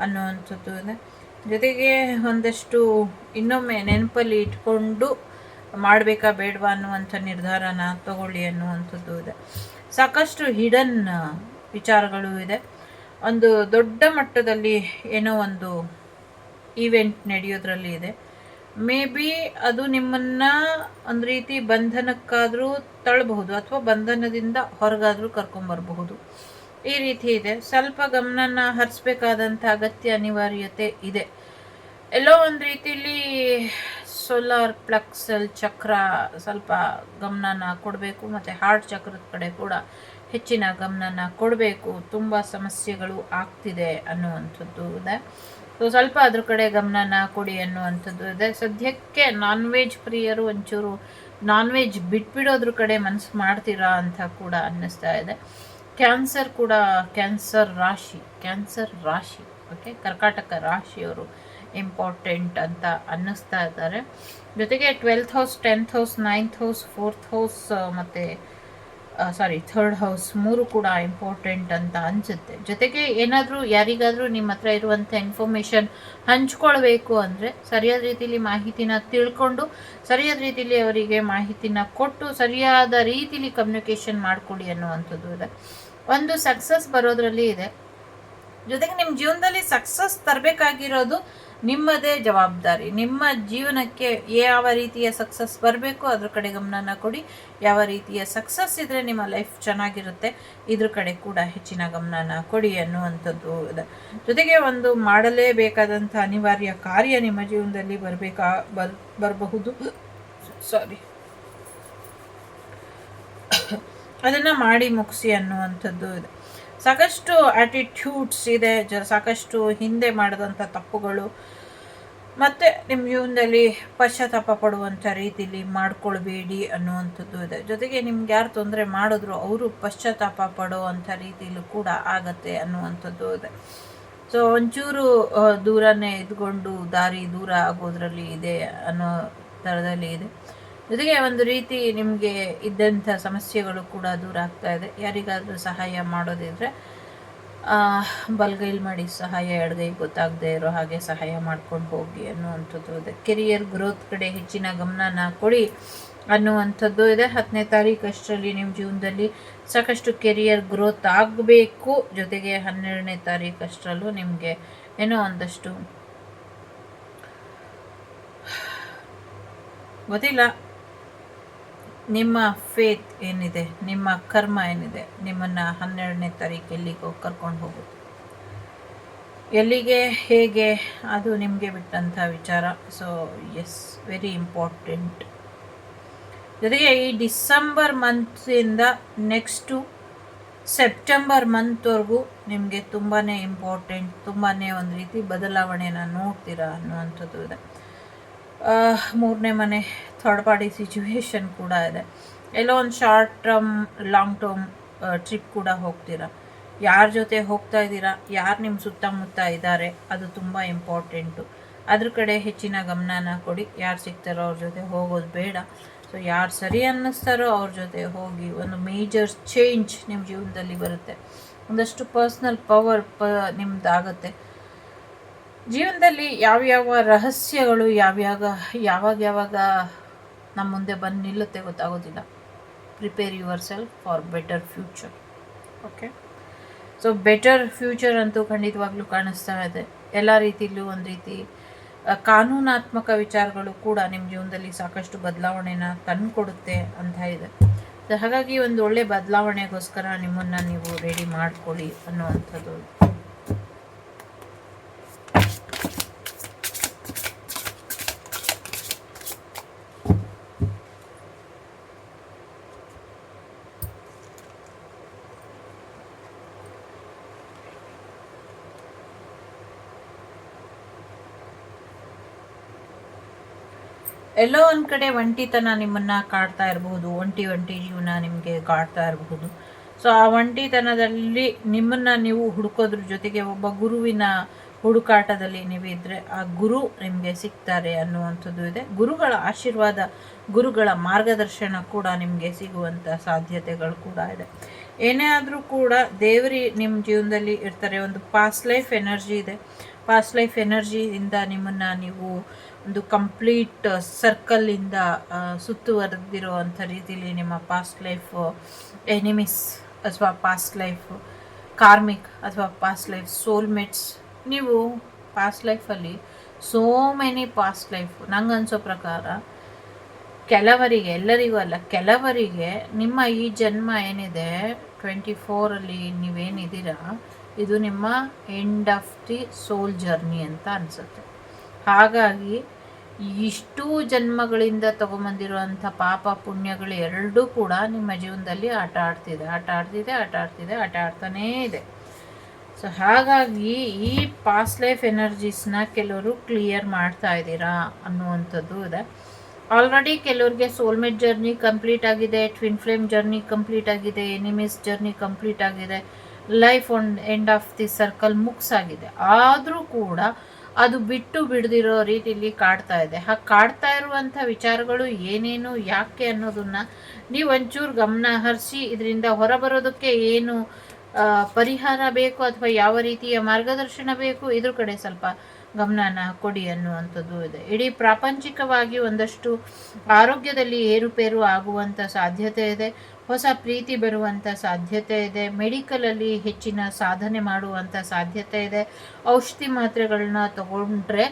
ಅನ್ನುವಂಥದ್ದು ಇದೆ. ಜೊತೆಗೆ ಒಂದಷ್ಟು ಇನ್ನೊಮ್ಮೆ ನೆನಪಲ್ಲಿ ಇಟ್ಕೊಂಡು ಮಾಡಬೇಕಾ ಬೇಡವಾ ಅನ್ನುವಂಥ ನಿರ್ಧಾರನ ತಗೊಳ್ಳಿ ಅನ್ನುವಂಥದ್ದು ಇದೆ. ಸಾಕಷ್ಟು ಹಿಡನ್ ವಿಚಾರಗಳು ಇದೆ. ಒಂದು ದೊಡ್ಡ ಮಟ್ಟದಲ್ಲಿ ಏನೋ ಒಂದು ಈವೆಂಟ್ ನಡೆಯೋದ್ರಲ್ಲಿ ಇದೆ. ಮೇ ಬಿ ಅದು ನಿಮ್ಮನ್ನು ಒಂದು ರೀತಿ ಬಂಧನಕ್ಕಾದರೂ ತಳ್ಳಬಹುದು ಅಥವಾ ಬಂಧನದಿಂದ ಹೊರಗಾದರೂ ಕರ್ಕೊಂಬರಬಹುದು. ಈ ರೀತಿ ಇದೆ. ಸ್ವಲ್ಪ ಗಮನನ ಹರಿಸ್ಬೇಕಾದಂಥ ಅಗತ್ಯ ಅನಿವಾರ್ಯತೆ ಇದೆ. ಎಲ್ಲೋ ಒಂದು ರೀತಿಯಲ್ಲಿ ಸೋಲಾರ್ ಪ್ಲಕ್ಸಲ್ ಚಕ್ರ ಸ್ವಲ್ಪ ಗಮನನ ಕೊಡಬೇಕು. ಮತ್ತು ಹಾರ್ಟ್ ಚಕ್ರದ ಕಡೆ ಕೂಡ ಹೆಚ್ಚಿನ ಗಮನನ ಕೊಡಬೇಕು. ತುಂಬ ಸಮಸ್ಯೆಗಳು ಆಗ್ತಿದೆ ಅನ್ನುವಂಥದ್ದು ಇದೆ. ಸೊ ಸ್ವಲ್ಪ ಅದ್ರ ಕಡೆ ಗಮನನ ಕೊಡಿ ಅನ್ನುವಂಥದ್ದು ಇದೆ. ಸದ್ಯಕ್ಕೆ ನಾನ್ ವೆಜ್ ಪ್ರಿಯರು ಒಂಚೂರು ನಾನ್ ವೆಜ್ ಬಿಟ್ಬಿಡೋದ್ರ ಕಡೆ ಮನಸ್ಸು ಮಾಡ್ತೀರಾ ಅಂತ ಕೂಡ ಅನ್ನಿಸ್ತಾ ಇದೆ. ಕ್ಯಾನ್ಸರ್ ರಾಶಿ ಓಕೆ, ಕರ್ಕಾಟಕ ರಾಶಿಯವರು ಇಂಪಾರ್ಟೆಂಟ್ ಅಂತ ಅನ್ನಿಸ್ತಾ ಇದ್ದಾರೆ. ಜೊತೆಗೆ 12th house, 10th house, 9th house, 4th house ಮತ್ತು ಥರ್ಡ್ ಹೌಸ್ 3 ಕೂಡ ಇಂಪಾರ್ಟೆಂಟ್ ಅಂತ ಅನಿಸುತ್ತೆ. ಜೊತೆಗೆ ಏನಾದರೂ ಯಾರಿಗಾದರೂ ನಿಮ್ಮ ಹತ್ರ ಇರುವಂಥ ಇನ್ಫಾರ್ಮೇಷನ್ ಹಂಚ್ಕೊಳ್ಬೇಕು ಅಂದರೆ ಸರಿಯಾದ ರೀತಿಯಲ್ಲಿ ಮಾಹಿತಿನ ತಿಳ್ಕೊಂಡು ಸರಿಯಾದ ರೀತಿಯಲ್ಲಿ ಅವರಿಗೆ ಮಾಹಿತಿನ ಕೊಟ್ಟು ಸರಿಯಾದ ರೀತಿಯಲ್ಲಿ ಕಮ್ಯುನಿಕೇಷನ್ ಮಾಡಿಕೊಡಿ ಅನ್ನುವಂಥದ್ದು ಇದೆ. ಒಂದು ಸಕ್ಸಸ್ ಬರೋದ್ರಲ್ಲಿ ಇದೆ. ಜೊತೆಗೆ ನಿಮ್ಮ ಜೀವನದಲ್ಲಿ ಸಕ್ಸಸ್ ತರಬೇಕಾಗಿರೋದು ನಿಮ್ಮದೇ ಜವಾಬ್ದಾರಿ. ನಿಮ್ಮ ಜೀವನಕ್ಕೆ ಯಾವ ರೀತಿಯ ಸಕ್ಸಸ್ ಬರಬೇಕು ಅದ್ರ ಕಡೆ ಗಮನನ ಕೊಡಿ. ಯಾವ ರೀತಿಯ ಸಕ್ಸಸ್ ಇದ್ದರೆ ನಿಮ್ಮ ಲೈಫ್ ಚೆನ್ನಾಗಿರುತ್ತೆ ಇದ್ರ ಕಡೆ ಕೂಡ ಹೆಚ್ಚಿನ ಗಮನನ ಕೊಡಿ ಅನ್ನುವಂಥದ್ದು ಇದೆ. ಜೊತೆಗೆ ಒಂದು ಮಾಡಲೇಬೇಕಾದಂಥ ಅನಿವಾರ್ಯ ಕಾರ್ಯ ನಿಮ್ಮ ಜೀವನದಲ್ಲಿ ಬರಬಹುದು. ಸಾರಿ, ಅದನ್ನು ಮಾಡಿ ಮುಗಿಸಿ ಅನ್ನುವಂಥದ್ದು ಇದೆ. ಸಾಕಷ್ಟು ಆ್ಯಟಿಟ್ಯೂಡ್ಸ್ ಇದೆ, ಸಾಕಷ್ಟು ಹಿಂದೆ ಮಾಡಿದಂಥ ತಪ್ಪುಗಳು ಮತ್ತು ನಿಮ್ಮ ಜೀವನದಲ್ಲಿ ಪಶ್ಚಾತ್ತಾಪ ಪಡುವಂಥ ರೀತಿಯಲ್ಲಿ ಮಾಡ್ಕೊಳ್ಬೇಡಿ ಅನ್ನುವಂಥದ್ದು ಇದೆ. ಜೊತೆಗೆ ನಿಮ್ಗೆ ಯಾರು ತೊಂದರೆ ಮಾಡಿದ್ರು ಅವರು ಪಶ್ಚಾತ್ತಾಪ ಪಡುವಂಥ ರೀತಿಯಲ್ಲೂ ಕೂಡ ಆಗತ್ತೆ ಅನ್ನುವಂಥದ್ದು ಇದೆ. ಸೊ ಒಂಚೂರು ದೂರನೇ ಇದ್ಕೊಂಡು ದಾರಿ ದೂರ ಆಗೋದ್ರಲ್ಲಿ ಇದೆ ಅನ್ನೋ ಥರದಲ್ಲಿ ಇದೆ. ಜೊತೆಗೆ ಒಂದು ರೀತಿ ನಿಮಗೆ ಇದ್ದಂಥ ಸಮಸ್ಯೆಗಳು ಕೂಡ ದೂರ ಆಗ್ತಾ ಇದೆ. ಯಾರಿಗಾದರೂ ಸಹಾಯ ಮಾಡೋದಿದ್ರೆ ಬಲ್ಗೈಲಿ ಮಾಡಿ ಸಹಾಯ, ಎಡಗೈ ಗೊತ್ತಾಗದೇ ಇರೋ ಹಾಗೆ ಸಹಾಯ ಮಾಡ್ಕೊಂಡು ಹೋಗಿ ಅನ್ನುವಂಥದ್ದು ಇದೆ. ಕೆರಿಯರ್ ಗ್ರೋತ್ ಕಡೆ ಹೆಚ್ಚಿನ ಗಮನನ ಕೊಡಿ ಅನ್ನುವಂಥದ್ದು ಇದೆ. 10ನೇ ತಾರೀಕು ಅಷ್ಟರಲ್ಲಿ ನಿಮ್ಮ ಜೀವನದಲ್ಲಿ ಸಾಕಷ್ಟು ಕೆರಿಯರ್ ಗ್ರೋತ್ ಆಗಬೇಕು. ಜೊತೆಗೆ 12ನೇ ತಾರೀಕು ಅಷ್ಟರಲ್ಲೂ ನಿಮಗೆ ಏನೋ ಒಂದಷ್ಟು ಗೊತ್ತಿಲ್ಲ, ನಿಮ್ಮ ಫೇತ್ ಏನಿದೆ, ನಿಮ್ಮ ಕರ್ಮ ಏನಿದೆ, ನಿಮ್ಮನ್ನು 12ನೇ ತಾರೀಕು ಎಲ್ಲಿಗೋ ಕರ್ಕೊಂಡು ಹೋಗುತ್ತೆ. ಎಲ್ಲಿಗೆ ಹೇಗೆ ಅದು ನಿಮಗೆ ಬಿಟ್ಟಂಥ ವಿಚಾರ. So yes, very important. ಜೊತೆಗೆ ಈ ಡಿಸೆಂಬರ್ ಮಂತಿಂದ ನೆಕ್ಸ್ಟು ಸೆಪ್ಟೆಂಬರ್ ಮಂತ್ವರೆಗೂ ನಿಮಗೆ ತುಂಬಾ ಇಂಪಾರ್ಟೆಂಟ್, ತುಂಬಾ ಒಂದು ರೀತಿ ಬದಲಾವಣೆನ ನೋಡ್ತೀರಾ ಅನ್ನುವಂಥದ್ದು ಇದೆ. 3ನೇ ಮನೆ, ಥರ್ಡ್ ಪಾರ್ಟಿ ಸಿಚುವೇಶನ್ ಕೂಡ ಇದೆ. ಎಲ್ಲೋ ಒಂದು short term, long term trip ಕೂಡ ಹೋಗ್ತೀರಾ. ಯಾರ ಜೊತೆ ಹೋಗ್ತಾ ಇದ್ದೀರಾ, ಯಾರು ನಿಮ್ಮ ಸುತ್ತಮುತ್ತ ಇದ್ದಾರೆ, ಅದು ತುಂಬ ಇಂಪಾರ್ಟೆಂಟು. ಅದ್ರ ಕಡೆ ಹೆಚ್ಚಿನ ಗಮನನ ಕೊಡಿ. ಯಾರು ಸಿಗ್ತಾರೋ ಅವ್ರ ಜೊತೆ ಹೋಗೋದು ಬೇಡ. ಸೊ ಯಾರು ಸರಿ ಅನ್ನಿಸ್ತಾರೋ ಅವ್ರ ಜೊತೆ ಹೋಗಿ. ಒಂದು ಮೇಜರ್ ಚೇಂಜ್ ನಿಮ್ಮ ಜೀವನದಲ್ಲಿ ಬರುತ್ತೆ. ಒಂದಷ್ಟು ಪರ್ಸ್ನಲ್ ಪವರ್ ನಿಮ್ದಾಗುತ್ತೆ. ಜೀವನದಲ್ಲಿ ಯಾವ್ಯಾವ ರಹಸ್ಯಗಳು ಯಾವಾಗ ನಮ್ಮ ಮುಂದೆ ಬಂದು ನಿಲ್ಲುತ್ತೆ ಗೊತ್ತಾಗೋದಿಲ್ಲ. Prepare your self for better future. Okay, so better future ಅಂತೂ ಖಂಡಿತವಾಗ್ಲೂ ಕಾಣಿಸ್ತಾ ಇದೆ. ಎಲ್ಲ ರೀತಿಯಲ್ಲೂ ಒಂದು ರೀತಿ ಕಾನೂನಾತ್ಮಕ ವಿಚಾರಗಳು ಕೂಡ ನಿಮ್ಮ ಜೀವನದಲ್ಲಿ ಸಾಕಷ್ಟು ಬದಲಾವಣೆನ ತಂದುಕೊಡುತ್ತೆ ಅಂತ ಇದೆ. ಹಾಗಾಗಿ ಒಂದು ಒಳ್ಳೆ ಬದಲಾವಣೆಗೋಸ್ಕರ ನಿಮ್ಮನ್ನು ನೀವು ರೆಡಿ ಮಾಡ್ಕೊಳ್ಳಿ ಅನ್ನುವಂಥದ್ದು. ಎಲ್ಲೋ ಒಂದು ಕಡೆ ಒಂಟಿತನ ನಿಮ್ಮನ್ನು ಕಾಡ್ತಾ ಇರಬಹುದು. ಒಂಟಿ ಜೀವನ ನಿಮಗೆ ಕಾಡ್ತಾ ಇರಬಹುದು. ಸೊ ಆ ಒಂಟಿತನದಲ್ಲಿ ನಿಮ್ಮನ್ನು ನೀವು ಹುಡುಕೋದ್ರ ಜೊತೆಗೆ ಒಬ್ಬ ಗುರುವಿನ ಹುಡುಕಾಟದಲ್ಲಿ ನೀವಿದ್ದರೆ ಆ ಗುರು ನಿಮಗೆ ಸಿಗ್ತಾರೆ ಅನ್ನುವಂಥದ್ದು ಇದೆ. ಗುರುಗಳ ಆಶೀರ್ವಾದ, ಗುರುಗಳ ಮಾರ್ಗದರ್ಶನ ಕೂಡ ನಿಮಗೆ ಸಿಗುವಂಥ ಸಾಧ್ಯತೆಗಳು ಕೂಡ ಇದೆ. ಏನೇ ಆದರೂ ಕೂಡ ದೇವರಿ ನಿಮ್ಮ ಜೀವನದಲ್ಲಿ ಇರ್ತಾರೆ. ಒಂದು ಪಾಸ್ಟ್ ಲೈಫ್ ಎನರ್ಜಿ ಇದೆ. ಪಾಸ್ಟ್ ಲೈಫ್ ಎನರ್ಜಿಯಿಂದ ನಿಮ್ಮನ್ನು ನೀವು ಒಂದು ಕಂಪ್ಲೀಟ್ ಸರ್ಕಲ್ಲಿಂದ ಸುತ್ತುವರೆದಿರುವಂಥ ರೀತಿಯಲ್ಲಿ ನಿಮ್ಮ ಪಾಸ್ಟ್ ಲೈಫ್ ಎನಿಮೀಸ್ ಅಥವಾ ಪಾಸ್ಟ್ ಲೈಫ್ ಕಾರ್ಮಿಕ್ ಅಥವಾ ಪಾಸ್ಟ್ ಲೈಫ್ ಸೋಲ್ಮೇಟ್ಸ್, ನೀವು ಪಾಸ್ಟ್ ಲೈಫಲ್ಲಿ ಸೋ ಮೆನಿ ಪಾಸ್ಟ್ ಲೈಫ್ ನಂಗೆ ಅನಿಸೋ ಪ್ರಕಾರ ಕೆಲವರಿಗೆ, ಎಲ್ಲರಿಗೂ ಅಲ್ಲ, ಕೆಲವರಿಗೆ ನಿಮ್ಮ ಈ ಜನ್ಮ ಏನಿದೆ 24ಅಲ್ಲಿ ನೀವೇನಿದ್ದೀರಾ ಇದು ನಿಮ್ಮ end of the soul journey ಅಂತ ಅನಿಸುತ್ತೆ. ಹಾಗಾಗಿ ಇಷ್ಟೂ ಜನ್ಮಗಳಿಂದ ತೊಗೊಂಬಂದಿರುವಂಥ ಪಾಪ ಪುಣ್ಯಗಳು ಎರಡೂ ಕೂಡ ನಿಮ್ಮ ಜೀವನದಲ್ಲಿ ಆಟ ಆಡ್ತಾನೇ ಇದೆ. ಸೊ ಹಾಗಾಗಿ ಈ ಪಾಸ್ಟ್ ಲೈಫ್ ಎನರ್ಜೀಸ್ನ ಕೆಲವರು ಕ್ಲಿಯರ್ ಮಾಡ್ತಾ ಇದ್ದೀರಾ ಅನ್ನುವಂಥದ್ದು ಇದೆ. ಆಲ್ರೆಡಿ ಕೆಲವ್ರಿಗೆ ಸೋಲ್ಮೇಟ್ ಜರ್ನಿ ಕಂಪ್ಲೀಟ್ ಆಗಿದೆ, ಟ್ವಿನ್ ಫ್ಲೇಮ್ ಜರ್ನಿ ಕಂಪ್ಲೀಟ್ ಆಗಿದೆ, ಎನಿಮೀಸ್ ಜರ್ನಿ ಕಂಪ್ಲೀಟ್ ಆಗಿದೆ, life end of the circle ಮುಗ್ಸಾಗಿದೆ. ಆದರೂ ಕೂಡ ಅದು ಬಿಟ್ಟು ಬಿಡದಿರೋ ರೀತಿಯಲ್ಲಿ ಕಾಡ್ತಾ ಇದೆ. ಹಾಗೆ ಕಾಡ್ತಾ ಇರುವಂಥ ವಿಚಾರಗಳು ಏನೇನು, ಯಾಕೆ ಅನ್ನೋದನ್ನು ನೀವು ಒಂಚೂರು ಗಮನ ಹರಿಸಿ ಇದರಿಂದ ಹೊರಬರೋದಕ್ಕೆ ಏನು ಪರಿಹಾರ ಬೇಕು ಅಥವಾ ಯಾವ ರೀತಿಯ ಮಾರ್ಗದರ್ಶನ ಬೇಕು ಇದ್ರ ಕಡೆ ಸ್ವಲ್ಪ ಗಮನನ ಕೊಡಿ ಅನ್ನುವಂಥದ್ದು ಇದೆ. ಇಡೀ ಪ್ರಾಪಂಚಿಕವಾಗಿ ಒಂದಷ್ಟು ಆರೋಗ್ಯದಲ್ಲಿ ಏರುಪೇರು ಆಗುವಂಥ ಸಾಧ್ಯತೆ ಇದೆ. ಹೊಸ ಪ್ರೀತಿ ಬರುವಂಥ ಸಾಧ್ಯತೆ ಇದೆ. ಮೆಡಿಕಲಲ್ಲಿ ಹೆಚ್ಚಿನ ಸಾಧನೆ ಮಾಡುವಂಥ ಸಾಧ್ಯತೆ ಇದೆ. ಔಷಧಿ ಮಾತ್ರೆಗಳನ್ನ ತಗೊಂಡ್ರೆ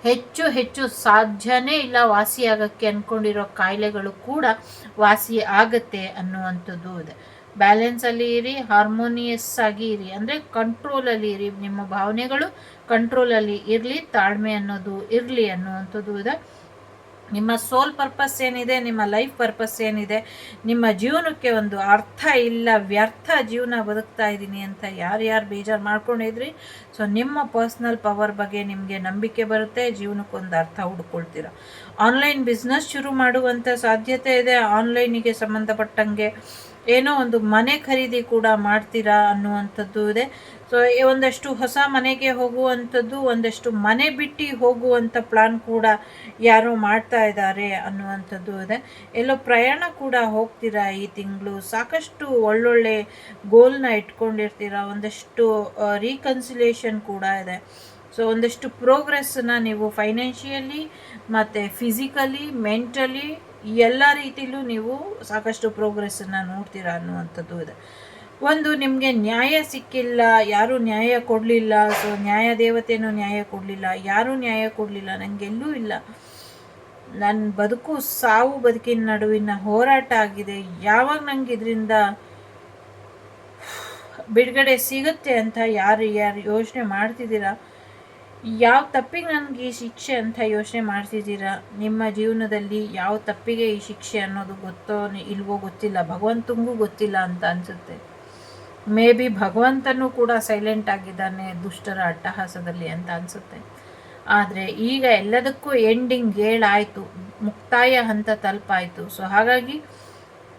ಹೆಚ್ಚು ಹೆಚ್ಚು ಸಾಧ್ಯನೇ ಇಲ್ಲ ವಾಸಿಯಾಗಕ್ಕೆ ಅಂದ್ಕೊಂಡಿರೋ ಕಾಯಿಲೆಗಳು ಕೂಡ ವಾಸಿ ಆಗತ್ತೆ ಅನ್ನುವಂಥದ್ದು ಇದೆ. ಬ್ಯಾಲೆನ್ಸಲ್ಲಿ ಇರಿ, ಹಾರ್ಮೋನಿಯಸ್ ಆಗಿ ಇರಿ, ಅಂದರೆ ಕಂಟ್ರೋಲಲ್ಲಿ ಇರಿ. ನಿಮ್ಮ ಭಾವನೆಗಳು ಕಂಟ್ರೋಲಲ್ಲಿ ಇರಲಿ, ತಾಳ್ಮೆ ಅನ್ನೋದು ಇರಲಿ ಅನ್ನುವಂಥದ್ದು ಇದೆ. ನಿಮ್ಮ ಸೋಲ್ ಪರ್ಪಸ್ ಏನಿದೆ, ನಿಮ್ಮ ಲೈಫ್ ಪರ್ಪಸ್ ಏನಿದೆ, ನಿಮ್ಮ ಜೀವನಕ್ಕೆ ಒಂದು ಅರ್ಥ ಇಲ್ಲ, ವ್ಯರ್ಥ ಜೀವನ ಬದುಕ್ತಾ ಇದ್ದೀನಿ ಅಂತ ಯಾರ್ಯಾರು ಬೇಜಾರು ಮಾಡ್ಕೊಂಡಿದ್ರಿ, ಸೊ ನಿಮ್ಮ ಪರ್ಸ್ನಲ್ ಪವರ್ ಬಗ್ಗೆ ನಿಮಗೆ ನಂಬಿಕೆ ಬರುತ್ತೆ, ಜೀವನಕ್ಕೊಂದು ಅರ್ಥ ಹುಡ್ಕೊಳ್ತೀರ. ಆನ್ಲೈನ್ ಬಿಸ್ನೆಸ್ ಶುರು ಮಾಡುವಂಥ ಸಾಧ್ಯತೆ ಇದೆ. ಆನ್ಲೈನಿಗೆ ಸಂಬಂಧಪಟ್ಟಂಗೆ ಏನೋ ಒಂದು ಮನೆ ಖರೀದಿ ಕೂಡ ಮಾಡ್ತೀರಾ ಅನ್ನುವಂಥದ್ದು ಇದೆ. ಸೊ ಒಂದಷ್ಟು ಹೊಸ ಮನೆಗೆ ಹೋಗುವಂಥದ್ದು, ಒಂದಷ್ಟು ಮನೆ ಬಿಟ್ಟು ಹೋಗುವಂಥ ಪ್ಲಾನ್ ಕೂಡ ಯಾರೋ ಮಾಡ್ತಾ ಇದ್ದಾರೆ ಅನ್ನುವಂಥದ್ದು ಇದೆ. ಎಲ್ಲೋ ಪ್ರಯಾಣ ಕೂಡ ಹೋಗ್ತೀರಾ ಈ ತಿಂಗಳು. ಸಾಕಷ್ಟು ಒಳ್ಳೊಳ್ಳೆ ಗೋಲ್ನ ಇಟ್ಕೊಂಡಿರ್ತೀರಾ. ಒಂದಷ್ಟು ರೀಕನ್ಸಿಲೇಷನ್ ಕೂಡ ಇದೆ. ಸೊ ಒಂದಷ್ಟು ಪ್ರೋಗ್ರೆಸ್ಸನ್ನು ನೀವು ಫೈನಾನ್ಷಿಯಲಿ ಮತ್ತು ಫಿಸಿಕಲಿ, ಮೆಂಟಲಿ ಎಲ್ಲ ರೀತಿಲೂ ನೀವು ಸಾಕಷ್ಟು ಪ್ರೋಗ್ರೆಸ್ಸನ್ನು ನೋಡ್ತೀರಾ ಅನ್ನುವಂಥದ್ದು ಇದೆ. ಒಂದು ನಿಮಗೆ ನ್ಯಾಯ ಸಿಕ್ಕಿಲ್ಲ, ಯಾರೂ ನ್ಯಾಯ ಕೊಡಲಿಲ್ಲ, ಸೊ ನ್ಯಾಯ ದೇವತೆಯೂ ನ್ಯಾಯ ಕೊಡಲಿಲ್ಲ, ಯಾರೂ ನ್ಯಾಯ ಕೊಡಲಿಲ್ಲ, ನನಗೆಲ್ಲೂ ಇಲ್ಲ, ನನ್ನ ಬದುಕು ಸಾವು ಬದುಕಿನ ನಡುವಿನ ಹೋರಾಟ ಆಗಿದೆ, ಯಾವಾಗ ನನಗೆ ಇದರಿಂದ ಬಿಡುಗಡೆ ಸಿಗುತ್ತೆ ಅಂತ ಯಾರು ಯೋಚನೆ ಮಾಡ್ತಿದ್ದೀರಾ, ಯಾವ ತಪ್ಪಿಗೆ ನನಗೆ ಈ ಶಿಕ್ಷೆ ಅಂತ ಯೋಚನೆ ಮಾಡ್ತಿದ್ದೀರಾ, ನಿಮ್ಮ ಜೀವನದಲ್ಲಿ ಯಾವ ತಪ್ಪಿಗೆ ಈ ಶಿಕ್ಷೆ ಅನ್ನೋದು ಗೊತ್ತೋ ಇಲ್ವೋ ಗೊತ್ತಿಲ್ಲ, ಭಗವಂತನಿಗೂ ಗೊತ್ತಿಲ್ಲ ಅಂತ ಅನಿಸುತ್ತೆ. ಮೇ ಬಿ ಭಗವಂತನೂ ಕೂಡ ಸೈಲೆಂಟ್ ಆಗಿದ್ದಾನೆ ದುಷ್ಟರ ಅಟ್ಟಹಾಸದಲ್ಲಿ ಅಂತ ಅನಿಸುತ್ತೆ. ಆದರೆ ಈಗ ಎಲ್ಲದಕ್ಕೂ ಎಂಡಿಂಗ್ ಹೇಳಾಯಿತು, ಮುಕ್ತಾಯ ಹಂತ ತಲುಪಾಯಿತು. ಸೊ ಹಾಗಾಗಿ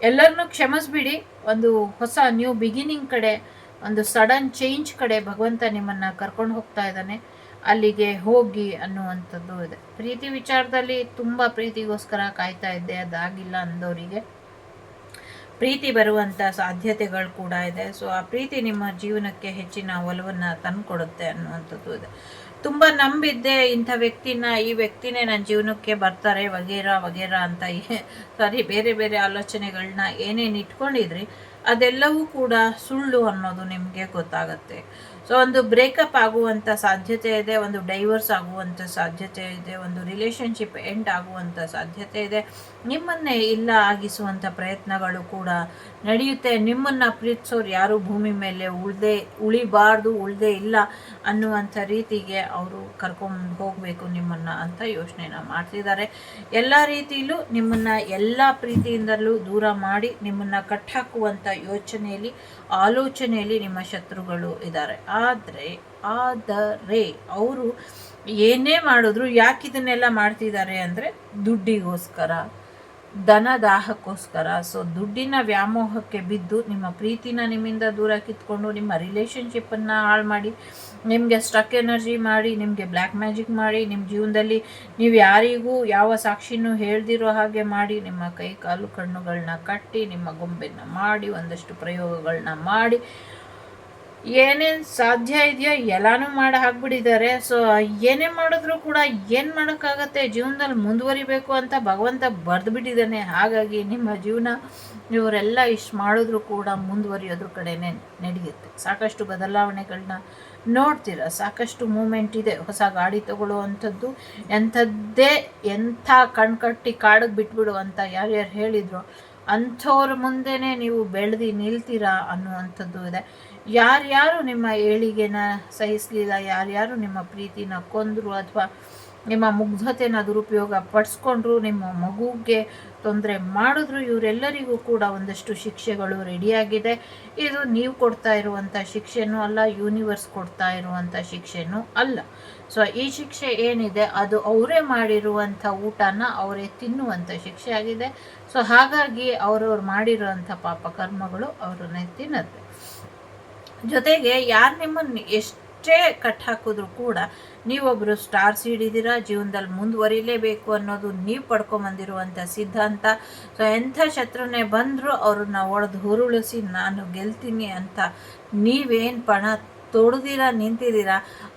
ಎಲ್ಲರನ್ನೂ ಕ್ಷಮಿಸ್ಬಿಡಿ. ಒಂದು ಹೊಸ ನ್ಯೂ ಬಿಗಿನಿಂಗ್ ಕಡೆ, ಒಂದು ಸಡನ್ ಚೇಂಜ್ ಕಡೆ ಭಗವಂತ ನಿಮ್ಮನ್ನು ಕರ್ಕೊಂಡು ಹೋಗ್ತಾ ಇದ್ದಾನೆ. ಅಲ್ಲಿಗೆ ಹೋಗಿ ಅನ್ನುವಂಥದ್ದು ಇದೆ. ಪ್ರೀತಿ ವಿಚಾರದಲ್ಲಿ ತುಂಬ ಪ್ರೀತಿಗೋಸ್ಕರ ಕಾಯ್ತಾ ಇದ್ದೆ, ಅದಾಗಿಲ್ಲ ಅಂದವರಿಗೆ ಪ್ರೀತಿ ಬರುವಂಥ ಸಾಧ್ಯತೆಗಳು ಕೂಡ ಇದೆ. ಸೊ ಆ ಪ್ರೀತಿ ನಿಮ್ಮ ಜೀವನಕ್ಕೆ ಹೆಚ್ಚಿನ ಒಲವನ್ನು ತಂದುಕೊಡುತ್ತೆ ಅನ್ನುವಂಥದ್ದು ಇದೆ. ತುಂಬ ನಂಬಿದ್ದೆ ಇಂಥ ವ್ಯಕ್ತಿನ, ಈ ವ್ಯಕ್ತಿನೇ ನನ್ನ ಜೀವನಕ್ಕೆ ಬರ್ತಾರೆ ವಗೇರಾ ವಗೇರಾ ಅಂತ ಬೇರೆ ಬೇರೆ ಆಲೋಚನೆಗಳನ್ನ ಏನೇನು ಇಟ್ಕೊಂಡಿದ್ರಿ ಅದೆಲ್ಲವೂ ಕೂಡ ಸುಳ್ಳು ಅನ್ನೋದು ನಿಮಗೆ ಗೊತ್ತಾಗುತ್ತೆ. ಸೊ ಒಂದು ಬ್ರೇಕಪ್ ಆಗುವಂಥ ಸಾಧ್ಯತೆ ಇದೆ, ಒಂದು ಡೈವರ್ಸ್ ಆಗುವಂಥ ಸಾಧ್ಯತೆ ಇದೆ, ಒಂದು ರಿಲೇಷನ್ಶಿಪ್ ಎಂಡ್ ಆಗುವಂಥ ಸಾಧ್ಯತೆ ಇದೆ. ನಿಮ್ಮನ್ನೇ ಇಲ್ಲ ಆಗಿಸುವಂಥ ಪ್ರಯತ್ನಗಳು ಕೂಡ ನಡೆಯುತ್ತೆ. ನಿಮ್ಮನ್ನು ಪ್ರೀತಿಸೋರು ಯಾರು ಭೂಮಿ ಮೇಲೆ ಉಳಿಬಾರ್ದು, ಉಳಿದೇ ಇಲ್ಲ ಅನ್ನುವಂಥ ರೀತಿಗೆ ಅವರು ಕರ್ಕೊಂಡು ಹೋಗಬೇಕು ನಿಮ್ಮನ್ನು ಅಂತ ಯೋಚನೆನ ಮಾಡ್ತಿದ್ದಾರೆ. ಎಲ್ಲ ರೀತಿಯಲ್ಲೂ ನಿಮ್ಮನ್ನು ಎಲ್ಲ ಪ್ರೀತಿಯಿಂದಲೂ ದೂರ ಮಾಡಿ ನಿಮ್ಮನ್ನು ಕಟ್ಟಾಕುವಂಥ ಯೋಚನೆಯಲ್ಲಿ, ಆಲೋಚನೆಯಲ್ಲಿ ನಿಮ್ಮ ಶತ್ರುಗಳು ಇದ್ದಾರೆ. ಆದರೆ ಅವರು ಏನೇ ಮಾಡಿದ್ರು ಯಾಕೆ ಇದನ್ನೆಲ್ಲ ಮಾಡ್ತಿದ್ದಾರೆ ಅಂದರೆ ದುಡ್ಡಿಗೋಸ್ಕರ, ಧನದಾಹಕ್ಕೋಸ್ಕರ. ಸೊ ದುಡ್ಡಿನ ವ್ಯಾಮೋಹಕ್ಕೆ ಬಿದ್ದು ನಿಮ್ಮ ಪ್ರೀತಿನ ನಿಮ್ಮಿಂದ ದೂರ ಕಿತ್ಕೊಂಡು, ನಿಮ್ಮ ರಿಲೇಷನ್ಶಿಪ್ಪನ್ನು ಹಾಳು ಮಾಡಿ, ನಿಮಗೆ ಸ್ಟ್ರಕ್ ಎನರ್ಜಿ ಮಾಡಿ, ನಿಮಗೆ ಬ್ಲ್ಯಾಕ್ ಮ್ಯಾಜಿಕ್ ಮಾಡಿ, ನಿಮ್ಮ ಜೀವನದಲ್ಲಿ ನೀವು ಯಾರಿಗೂ ಯಾವ ಸಾಕ್ಷಿನೂ ಹೇಳ್ದಿರೋ ಹಾಗೆ ಮಾಡಿ, ನಿಮ್ಮ ಕೈ ಕಾಲು ಕಣ್ಣುಗಳನ್ನ ಕಟ್ಟಿ, ನಿಮ್ಮ ಗೊಂಬೆನ ಮಾಡಿ, ಒಂದಷ್ಟು ಪ್ರಯೋಗಗಳನ್ನ ಮಾಡಿ, ಏನೇನು ಸಾಧ್ಯ ಇದೆಯೋ ಎಲ್ಲನೂ ಮಾಡಿ ಹಾಕ್ಬಿಟ್ಟಿದ್ದಾರೆ. ಸೊ ಏನೇ ಮಾಡಿದ್ರು ಕೂಡ ಏನು ಮಾಡೋಕ್ಕಾಗತ್ತೆ, ಜೀವನದಲ್ಲಿ ಮುಂದುವರಿಬೇಕು ಅಂತ ಭಗವಂತ ಬರೆದು ಬಿಟ್ಟಿದ್ದಾನೆ. ಹಾಗಾಗಿ ನಿಮ್ಮ ಜೀವನ ಇವರೆಲ್ಲ ಇಷ್ಟು ಮಾಡಿದ್ರು ಕೂಡ ಮುಂದುವರಿಯೋದ್ರ ಕಡೆನೇ ನಡೆಯುತ್ತೆ. ಸಾಕಷ್ಟು ಬದಲಾವಣೆಗಳನ್ನ ನೋಡ್ತೀರ, ಸಾಕಷ್ಟು ಮೂಮೆಂಟ್ ಇದೆ. ಹೊಸ ಗಾಡಿ ತಗೊಳ್ಳುವಂಥದ್ದು, ಎಂಥ ಕಣ್ಕಟ್ಟಿ ಕಾಡಿಗೆ ಬಿಟ್ಬಿಡು ಅಂತ ಯಾರ್ಯಾರು ಹೇಳಿದ್ರು ಅಂಥವ್ರ ಮುಂದೆನೇ ನೀವು ಬೆಳೆದು ನಿಲ್ತೀರಾ ಅನ್ನುವಂಥದ್ದು ಇದೆ. ಯಾರ್ಯಾರು ನಿಮ್ಮ ಏಳಿಗೆನ ಸಹಿಸಲಿಲ್ಲ, ಯಾರ್ಯಾರು ನಿಮ್ಮ ಪ್ರೀತಿನ ಕೊಂದರು ಅಥವಾ ನಿಮ್ಮ ಮುಗ್ಧತೆನ ದುರುಪಯೋಗ ಪಡಿಸ್ಕೊಂಡ್ರು, ನಿಮ್ಮ ಮಗುಗೆ ತೊಂದರೆ ಮಾಡಿದ್ರು, ಇವರೆಲ್ಲರಿಗೂ ಕೂಡ ಒಂದಷ್ಟು ಶಿಕ್ಷೆಗಳು ರೆಡಿಯಾಗಿದೆ. ಇದು ನೀವು ಕೊಡ್ತಾ ಇರುವಂಥ ಶಿಕ್ಷೆನೂ ಅಲ್ಲ, ಯೂನಿವರ್ಸ್ ಕೊಡ್ತಾ ಇರುವಂಥ ಶಿಕ್ಷೆನೂ ಅಲ್ಲ. ಸೊ ಈ ಶಿಕ್ಷೆ ಏನಿದೆ ಅದು ಅವರೇ ಮಾಡಿರುವಂಥ ಊಟನ ಅವರೇ ತಿನ್ನುವಂಥ ಶಿಕ್ಷೆ ಆಗಿದೆ. ಸೊ ಹಾಗಾಗಿ ಅವರವ್ರು ಮಾಡಿರುವಂಥ ಪಾಪ ಕರ್ಮಗಳು ಅವ್ರನ್ನೇ ತಿನ್ನುತ್ತೆ. ಜೊತೆಗೆ ಯಾರು ನಿಮ್ಮನ್ನು ಎಷ್ಟೇ ಕಟ್ ಹಾಕಿದ್ರು ಕೂಡ ನೀವೊಬ್ಬರು ಸ್ಟಾರ್ ಸೀಡ್ ಇದ್ದೀರಾ, ಜೀವನದಲ್ಲಿ ಮುಂದುವರಿಲೇಬೇಕು ಅನ್ನೋದು ನೀವು ಪಡ್ಕೊಂಬಂದಿರುವಂಥ ಸಿದ್ಧಾಂತ. ಸೊ ಎಂಥ ಶತ್ರುನೇ ಬಂದರೂ ಅವ್ರನ್ನ ಒಡೆದು ಹುರುಳಿಸಿ ನಾನು ಗೆಲ್ತೀನಿ ಅಂತ ನೀವೇನು ಪಣ ತೊಡ್ದಿರ ನಿಂತಿದ್ದೀರಾ,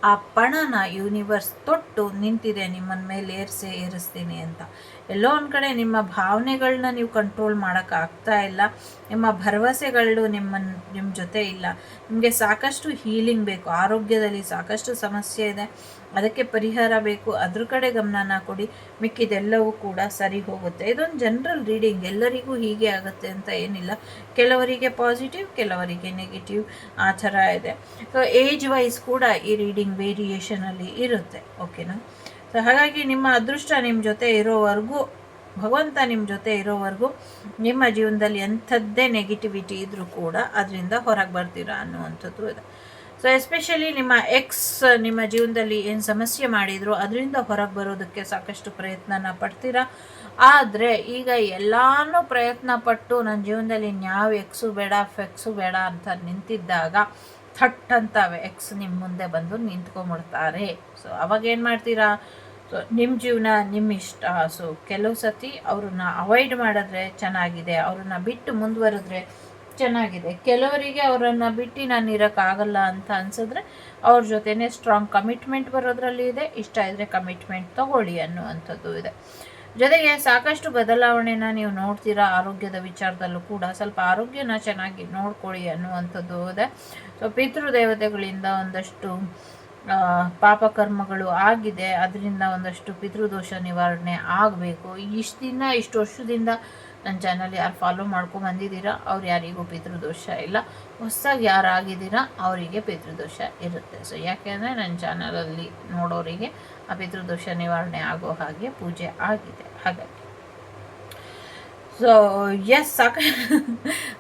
ಆ ಪಣನ ಯೂನಿವರ್ಸ್ ತೊಟ್ಟು ನಿಂತಿದೆ ನಿಮ್ಮನ್ನ ಮೇಲೆ ಏರಿಸ್ತೀನಿ ಅಂತ. ಎಲ್ಲೋ ಒಂದು ಕಡೆ ನಿಮ್ಮ ಭಾವನೆಗಳನ್ನ ನೀವು ಕಂಟ್ರೋಲ್ ಮಾಡೋಕ್ಕಾಗ್ತಾ ಇಲ್ಲ, ನಿಮ್ಮ ಭರವಸೆಗಳು ನಿಮ್ಮ ಜೊತೆ ಇಲ್ಲ. ನಿಮಗೆ ಸಾಕಷ್ಟು ಹೀಲಿಂಗ್ ಬೇಕು, ಆರೋಗ್ಯದಲ್ಲಿ ಸಾಕಷ್ಟು ಸಮಸ್ಯೆ ಇದೆ, ಅದಕ್ಕೆ ಪರಿಹಾರ ಬೇಕು. ಅದ್ರ ಕಡೆ ಗಮನನ ಕೊಡಿ, ಮಿಕ್ಕಿದೆಲ್ಲವೂ ಕೂಡ ಸರಿ ಹೋಗುತ್ತೆ. ಇದೊಂದು ಜನರಲ್ ರೀಡಿಂಗ್, ಎಲ್ಲರಿಗೂ ಹೀಗೆ ಆಗುತ್ತೆ ಅಂತ ಏನಿಲ್ಲ. ಕೆಲವರಿಗೆ ಪಾಸಿಟಿವ್, ಕೆಲವರಿಗೆ ನೆಗೆಟಿವ್, ಆ ಥರ ಇದೆ. ಸೊ ಏಜ್ ವೈಸ್ ಕೂಡ ಈ ರೀಡಿಂಗ್ ವೇರಿಯೇಷನಲ್ಲಿ ಇರುತ್ತೆ. ಓಕೆನಾ? ಸೊ ಹಾಗಾಗಿ ನಿಮ್ಮ ಅದೃಷ್ಟ ನಿಮ್ಮ ಜೊತೆ ಇರೋವರೆಗೂ, ಭಗವಂತ ನಿಮ್ಮ ಜೊತೆ ಇರೋವರೆಗೂ ನಿಮ್ಮ ಜೀವನದಲ್ಲಿ ಎಂಥದ್ದೇ ನೆಗೆಟಿವಿಟಿ ಇದ್ದರೂ ಕೂಡ ಅದರಿಂದ ಹೊರಗೆ ಬರ್ತೀರಾ ಅನ್ನುವಂಥದ್ದು ಇದೆ. ಸೊ ಎಸ್ಪೆಷಲಿ ನಿಮ್ಮ ಎಕ್ಸ್ ನಿಮ್ಮ ಜೀವನದಲ್ಲಿ ಏನು ಸಮಸ್ಯೆ ಮಾಡಿದ್ರು ಅದರಿಂದ ಹೊರಗೆ ಬರೋದಕ್ಕೆ ಸಾಕಷ್ಟು ಪ್ರಯತ್ನನ ಪಡ್ತೀರಾ. ಆದರೆ ಈಗ ಎಲ್ಲಾನು ಪ್ರಯತ್ನ ಪಟ್ಟು ನನ್ನ ಜೀವನದಲ್ಲಿ ಇನ್ಯಾವ ಎಕ್ಸು ಬೇಡ ಫೆಕ್ಸು ಬೇಡ ಅಂತ ನಿಂತಿದ್ದಾಗ ಥಟ್ ಅಂತವೆ ಎಕ್ಸ್ ನಿಮ್ಮ ಮುಂದೆ ಬಂದು ನಿಂತ್ಕೊಂಡ್ಬಿಡ್ತಾರೆ. ಸೊ ಅವಾಗ ಏನು ಮಾಡ್ತೀರಾ? ಸೊ ನಿಮ್ಮ ಜೀವನ ನಿಮ್ಮ ಇಷ್ಟ. ಸೊ ಕೆಲವು ಸತಿ ಅವ್ರನ್ನ ಅವಾಯ್ಡ್ ಮಾಡಿದ್ರೆ ಚೆನ್ನಾಗಿದೆ, ಅವ್ರನ್ನ ಬಿಟ್ಟು ಮುಂದುವರೆದ್ರೆ ಚೆನ್ನಾಗಿದೆ. ಕೆಲವರಿಗೆ ಅವರನ್ನು ಬಿಟ್ಟು ನಾನು ಇರೋಕ್ಕಾಗಲ್ಲ ಅಂತ ಅನ್ಸಿದ್ರೆ ಅವ್ರ ಜೊತೆನೇ ಸ್ಟ್ರಾಂಗ್ ಕಮಿಟ್ಮೆಂಟ್ ಬರೋದ್ರಲ್ಲಿ ಇದೆ. ಇಷ್ಟ ಇದ್ದರೆ ಕಮಿಟ್ಮೆಂಟ್ ತಗೊಳ್ಳಿ ಅನ್ನುವಂಥದ್ದು ಇದೆ. ಜೊತೆಗೆ ಸಾಕಷ್ಟು ಬದಲಾವಣೆನ ನೀವು ನೋಡ್ತೀರಾ. ಆರೋಗ್ಯದ ವಿಚಾರದಲ್ಲೂ ಕೂಡ ಸ್ವಲ್ಪ ಆರೋಗ್ಯನ ಚೆನ್ನಾಗಿ ನೋಡ್ಕೊಳ್ಳಿ ಅನ್ನುವಂಥದ್ದು ಇದೆ. ಸೊ ಪಿತೃದೇವತೆಗಳಿಂದ ಒಂದಷ್ಟು ಪಾಪಕರ್ಮಗಳು ಆಗಿದೆ, ಅದರಿಂದ ಒಂದಷ್ಟು ಪಿತೃದೋಷ ನಿವಾರಣೆ ಆಗಬೇಕು. ಇಷ್ಟು ವರ್ಷದಿಂದ ನನ್ನ ಚಾನಲ್ ಯಾರು ಫಾಲೋ ಮಾಡ್ಕೊಂಡು ಬಂದಿದ್ದೀರಾ ಅವ್ರು ಯಾರಿಗೂ ಪಿತೃದೋಷ ಇಲ್ಲ. ಹೊಸದಾಗಿ ಯಾರು ಆಗಿದ್ದೀರಾ ಅವರಿಗೆ ಪಿತೃದೋಷ ಇರುತ್ತೆ. ಸೊ ಯಾಕೆಂದರೆ ನನ್ನ ಚಾನಲಲ್ಲಿ ನೋಡೋರಿಗೆ ಆ ಪಿತೃದೋಷ ನಿವಾರಣೆ ಆಗೋ ಹಾಗೆ ಪೂಜೆ ಆಗಿದೆ. ಹಾಗಾಗಿ ಸೊ ಎಸ್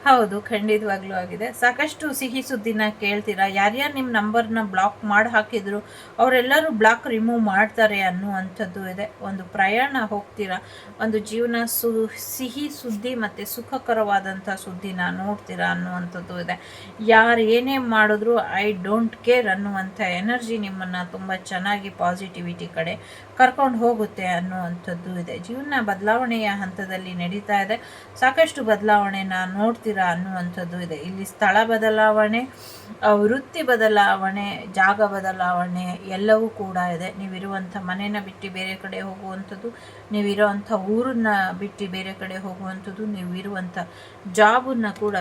ಹೌದು, ಖಂಡಿತವಾಗ್ಲೂ ಆಗಿದೆ. ಸಾಕಷ್ಟು ಸಿಹಿ ಸುದ್ದಿನ ಕೇಳ್ತೀರಾ. ಯಾರ್ಯಾರು ನಿಮ್ಮ ನಂಬರ್ನ ಬ್ಲಾಕ್ ಮಾಡಿ ಹಾಕಿದ್ರು ಅವರೆಲ್ಲರೂ ಬ್ಲಾಕ್ ರಿಮೂವ್ ಮಾಡ್ತಾರೆ ಅನ್ನುವಂಥದ್ದು ಇದೆ. ಒಂದು ಪ್ರಯಾಣ ಹೋಗ್ತೀರಾ, ಒಂದು ಜೀವನ ಸಿಹಿ ಸುದ್ದಿ ಮತ್ತು ಸುಖಕರವಾದಂಥ ಸುದ್ದಿನ ನೋಡ್ತೀರಾ ಅನ್ನುವಂಥದ್ದು ಇದೆ. ಯಾರು ಏನೇ ಮಾಡಿದ್ರು ಐ ಡೋಂಟ್ ಕೇರ್ ಅನ್ನುವಂಥ ಎನರ್ಜಿ ನಿಮ್ಮನ್ನು ತುಂಬ ಚೆನ್ನಾಗಿ ಪಾಸಿಟಿವಿಟಿ ಕಡೆ ಕರ್ಕೊಂಡು ಹೋಗುತ್ತೆ ಅನ್ನುವಂಥದ್ದು ಇದೆ. ಜೀವನ ಬದಲಾವಣೆಯ ಹಂತದಲ್ಲಿ ನಡೀತಾ ಇದೆ. ಸಾಕಷ್ಟು ಬದಲಾವಣೆನ ನೋಡ್ತೀರಾ ಅನ್ನುವಂಥದ್ದು ಇದೆ. ಇಲ್ಲಿ ಸ್ಥಳ ಬದಲಾವಣೆ, ವೃತ್ತಿ ಬದಲಾವಣೆ, ಜಾಗ ಬದಲಾವಣೆ ಎಲ್ಲವೂ ಕೂಡ ಇದೆ. ನೀವಿರುವಂಥ ಮನೆನ ಬಿಟ್ಟು ಬೇರೆ ಕಡೆ ಹೋಗುವಂಥದ್ದು, ನೀವಿರುವಂಥ ಊರನ್ನ ಬಿಟ್ಟು ಬೇರೆ ಕಡೆ ಹೋಗುವಂಥದ್ದು, ನೀವಿರುವಂಥ ಜಾಬನ್ನು ಕೂಡ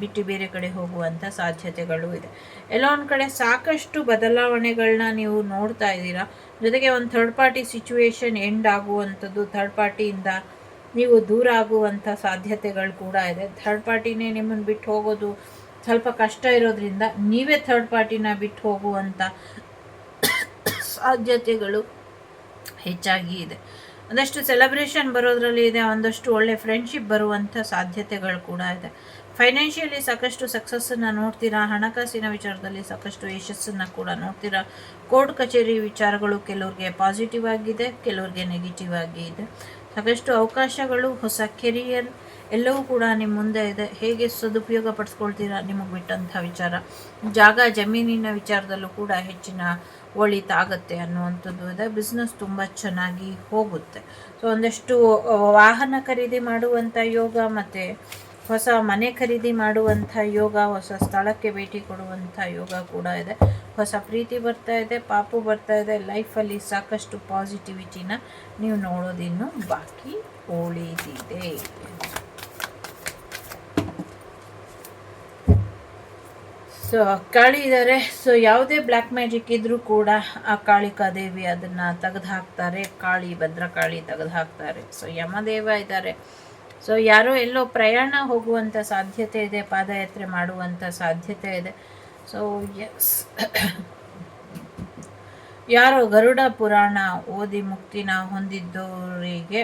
ಬಿಟ್ಟು ಬೇರೆ ಕಡೆ ಹೋಗುವಂಥ ಸಾಧ್ಯತೆಗಳು ಇದೆ. ಎಲ್ಲೋ ಒಂದು ಕಡೆ ಸಾಕಷ್ಟು ಬದಲಾವಣೆಗಳನ್ನ ನೀವು ನೋಡ್ತಾ ಇದ್ದೀರಾ. ಜೊತೆಗೆ ಒಂದು ಥರ್ಡ್ ಪಾರ್ಟಿ ಸಿಚುವೇಶನ್ ಎಂಡ್ ಆಗುವಂಥದ್ದು, ಥರ್ಡ್ ಪಾರ್ಟಿಯಿಂದ ನೀವು ದೂರ ಆಗುವಂಥ ಸಾಧ್ಯತೆಗಳು ಕೂಡ ಇದೆ. ಥರ್ಡ್ ಪಾರ್ಟಿನೇ ನಿಮ್ಮನ್ನು ಬಿಟ್ಟು ಹೋಗೋದು ಸ್ವಲ್ಪ ಕಷ್ಟ ಇರೋದ್ರಿಂದ ನೀವೇ ಥರ್ಡ್ ಪಾರ್ಟಿನ ಬಿಟ್ಟು ಹೋಗುವಂಥ ಸಾಧ್ಯತೆಗಳು ಹೆಚ್ಚಾಗಿ ಇದೆ. ಒಂದಷ್ಟು ಸೆಲೆಬ್ರೇಷನ್ ಬರೋದ್ರಲ್ಲಿ ಇದೆ, ಒಂದಷ್ಟು ಒಳ್ಳೆ ಫ್ರೆಂಡ್ಶಿಪ್ ಬರುವಂಥ ಸಾಧ್ಯತೆಗಳು ಕೂಡ ಇದೆ. ಫೈನಾನ್ಷಿಯಲಿ ಸಾಕಷ್ಟು ಸಕ್ಸಸ್ಸನ್ನು ನೋಡ್ತೀರಾ. ಹಣಕಾಸಿನ ವಿಚಾರದಲ್ಲಿ ಸಾಕಷ್ಟು ಯಶಸ್ಸನ್ನು ಕೂಡ ನೋಡ್ತೀರಾ. ಕೋರ್ಟ್ ಕಚೇರಿ ವಿಚಾರಗಳು ಕೆಲವ್ರಿಗೆ ಪಾಸಿಟಿವ್ ಆಗಿದೆ, ಕೆಲವ್ರಿಗೆ ನೆಗೆಟಿವ್ ಆಗಿ ಇದೆ. ಸಾಕಷ್ಟು ಅವಕಾಶಗಳು, ಹೊಸ ಕೆರಿಯರ್ ಎಲ್ಲವೂ ಕೂಡ ನಿಮ್ಮ ಮುಂದೆ ಇದೆ. ಹೇಗೆ ಸದುಪಯೋಗ ಪಡಿಸ್ಕೊಳ್ತೀರಾ ನಿಮಗೆ ಬಿಟ್ಟಂಥ ವಿಚಾರ. ಜಾಗ ಜಮೀನಿನ ವಿಚಾರದಲ್ಲೂ ಕೂಡ ಹೆಚ್ಚಿನ ಒಳಿತಾಗತ್ತೆ ಅನ್ನುವಂಥದ್ದು ಇದೆ. ಬಿಸ್ನೆಸ್ ತುಂಬ ಚೆನ್ನಾಗಿ ಹೋಗುತ್ತೆ. ಸೊ ಒಂದಷ್ಟು ವಾಹನ ಖರೀದಿ ಮಾಡುವಂಥ ಯೋಗ, ಮತ್ತು ಹೊಸ ಮನೆ ಖರೀದಿ ಮಾಡುವಂಥ ಯೋಗ, ಹೊಸ ಸ್ಥಳಕ್ಕೆ ಭೇಟಿ ಕೊಡುವಂಥ ಯೋಗ ಕೂಡ ಇದೆ. ಹೊಸ ಪ್ರೀತಿ ಬರ್ತಾ ಇದೆ, ಪಾಪು ಬರ್ತಾ ಇದೆ. ಲೈಫಲ್ಲಿ ಸಾಕಷ್ಟು ಪಾಸಿಟಿವಿಟಿನ ನೀವು ನೋಡೋದಿನ್ನು ಬಾಕಿ ಉಳಿದಿದೆ. ಸೊ ಕಾಳಿ ಇದ್ದಾರೆ. ಸೊ ಯಾವುದೇ ಬ್ಲ್ಯಾಕ್ ಮ್ಯಾಜಿಕ್ ಇದ್ರೂ ಕೂಡ ಆ ಕಾಳಿಕಾದೇವಿ ಅದನ್ನು ತೆಗೆದು ಹಾಕ್ತಾರೆ. ಕಾಳಿ ಭದ್ರಕಾಳಿ ತೆಗೆದು ಹಾಕ್ತಾರೆ. ಸೊ ಯಮದೇವ ಇದ್ದಾರೆ. ಸೊ ಯಾರೋ ಎಲ್ಲೋ ಪ್ರಯಾಣ ಹೋಗುವಂಥ ಸಾಧ್ಯತೆ ಇದೆ, ಪಾದಯಾತ್ರೆ ಮಾಡುವಂಥ ಸಾಧ್ಯತೆ ಇದೆ. ಸೊ ಎಸ್, ಯಾರೋ ಗರುಡ ಪುರಾಣ ಓದಿ ಮುಕ್ತಿನ ಹೊಂದಿದ್ದವರಿಗೆ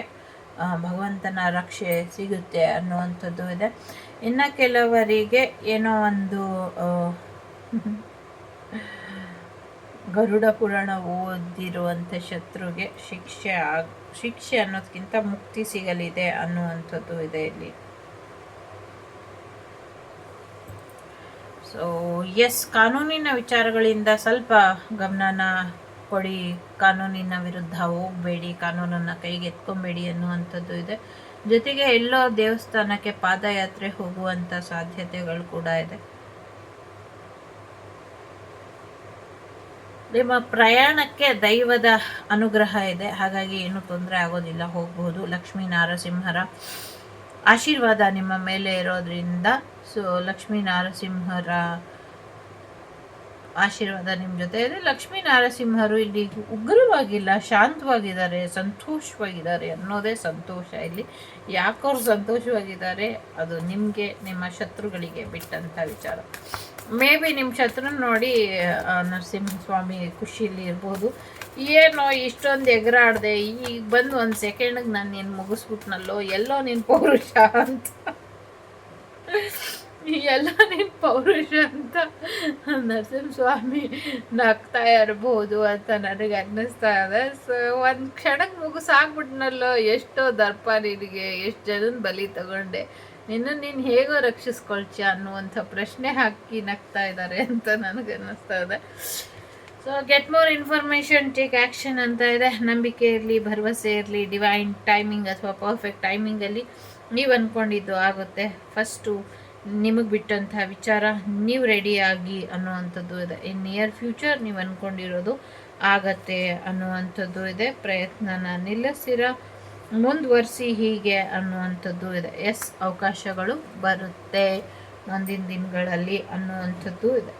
ಭಗವಂತನ ರಕ್ಷೆ ಸಿಗುತ್ತೆ ಅನ್ನುವಂಥದ್ದು ಇದೆ. ಇನ್ನು ಕೆಲವರಿಗೆ ಏನೋ ಒಂದು ಗರುಡ ಪುರಾಣ ಓದಿರುವಂಥ ಶತ್ರುಗೆ ಶಿಕ್ಷೆ ಅನ್ನೋದಕ್ಕಿಂತ ಮುಕ್ತಿ ಸಿಗಲಿದೆ ಅನ್ನುವಂಥದ್ದು ಇದೆ ಇಲ್ಲಿ. ಸೊ ಎಸ್, ಕಾನೂನಿನ ವಿಚಾರಗಳಿಂದ ಸ್ವಲ್ಪ ಗಮನನ ಕೊಡಿ. ಕಾನೂನಿನ ವಿರುದ್ಧ ಹೋಗಬೇಡಿ, ಕಾನೂನನ್ನು ಕೈಗೆ ಎತ್ಕೊಬೇಡಿ ಅನ್ನುವಂಥದ್ದು ಇದೆ. ಜೊತೆಗೆ ಎಲ್ಲೋ ದೇವಸ್ಥಾನಕ್ಕೆ ಪಾದಯಾತ್ರೆ ಹೋಗುವಂಥ ಸಾಧ್ಯತೆಗಳು ಕೂಡ ಇದೆ. ನಿಮ್ಮ ಪ್ರಯಾಣಕ್ಕೆ ದೈವದ ಅನುಗ್ರಹ ಇದೆ, ಹಾಗಾಗಿ ಏನೂ ತೊಂದರೆ ಆಗೋದಿಲ್ಲ, ಹೋಗಬಹುದು. ಲಕ್ಷ್ಮೀ ನಾರಸಿಂಹರ ಆಶೀರ್ವಾದ ನಿಮ್ಮ ಮೇಲೆ ಇರೋದ್ರಿಂದ, ಸೊ ಲಕ್ಷ್ಮೀ ನಾರಸಿಂಹರ ಆಶೀರ್ವಾದ ನಿಮ್ಮ ಜೊತೆ ಇದೆ. ಲಕ್ಷ್ಮೀ ನಾರಸಿಂಹರು ಇಲ್ಲಿ ಉಗ್ರವಾಗಿಲ್ಲ, ಶಾಂತವಾಗಿದ್ದಾರೆ, ಸಂತೋಷವಾಗಿದ್ದಾರೆ ಅನ್ನೋದೇ ಸಂತೋಷ. ಇಲ್ಲಿ ಯಾಕವ್ರು ಸಂತೋಷವಾಗಿದ್ದಾರೆ ಅದು ನಿಮಗೆ, ನಿಮ್ಮ ಶತ್ರುಗಳಿಗೆ ಬಿಟ್ಟಂಥ ವಿಚಾರ. ಮೇ ಬಿ ನಿಮ್ಮ ಶತ್ರುನ ನೋಡಿ ನರಸಿಂಹಸ್ವಾಮಿ ಖುಷಿಯಲ್ಲಿ ಇರ್ಬೋದು. ಏನೋ ಇಷ್ಟೊಂದು ಎಗರಾಡ್ದೆ, ಈಗ ಬಂದು ಒಂದು ಸೆಕೆಂಡಿಗೆ ನಾನು ನೀನು ಮುಗಿಸ್ಬಿಟ್ನಲ್ಲೋ, ಎಲ್ಲೋ ನಿನ್ನ ಪೌರುಷ ಅಂತ, ಎಲ್ಲ ನಿನ್ನ ಪೌರುಷ ಅಂತ ನರಸಿಂಹಸ್ವಾಮಿ ನಗ್ತಾ ಇರ್ಬೋದು ಅಂತ ನನಗೆ ಅನ್ನಿಸ್ತಾ ಇದೆ. ಸೊ ಒಂದು ಕ್ಷಣಕ್ಕೆ ಮುಗಿಸಾಗ್ಬಿಟ್ನಲ್ಲೋ, ಎಷ್ಟೋ ದರ್ಪ ನಿನಗೆ, ಎಷ್ಟು ಜನನ ಬಲಿ ತಗೊಂಡೆ, ನೀನು ಹೇಗೋ ರಕ್ಷಿಸ್ಕೊಳ್ತೀಯ ಅನ್ನುವಂಥ ಪ್ರಶ್ನೆ ಹಾಕಿ ನಗ್ತಾ ಇದ್ದಾರೆ ಅಂತ ನನಗೆ ಅನ್ನಿಸ್ತಾ ಇದೆ. So get more information, take action ಅಂತ ಇದೆ. ನಂಬಿಕೆ ಇರಲಿ, ಭರವಸೆ ಇರಲಿ, ಡಿವೈನ್ ಟೈಮಿಂಗ್ ಅಥವಾ ಪರ್ಫೆಕ್ಟ್ ಟೈಮಿಂಗಲ್ಲಿ ನೀವು ಅಂದ್ಕೊಂಡಿದ್ದು ಆಗುತ್ತೆ. ಫಸ್ಟು ನಿಮಗೆ ಬಿಟ್ಟಂಥ ವಿಚಾರ ನೀವು ರೆಡಿಯಾಗಿ ಅನ್ನುವಂಥದ್ದು ಇದೆ. ಇನ್ ನಿಯರ್ ಫ್ಯೂಚರ್ ನೀವು ಅಂದ್ಕೊಂಡಿರೋದು ಆಗತ್ತೆ ಅನ್ನುವಂಥದ್ದು ಇದೆ. ಪ್ರಯತ್ನನ ನಿಲ್ಲಿಸಿರ, ಮುಂದುವರಿಸಿ ಹೀಗೆ ಅನ್ನುವಂಥದ್ದು ಇದೆ. ಎಸ್, ಅವಕಾಶಗಳು ಬರುತ್ತೆ ಮುಂದಿನ ದಿನಗಳಲ್ಲಿ ಅನ್ನುವಂಥದ್ದು ಇದೆ.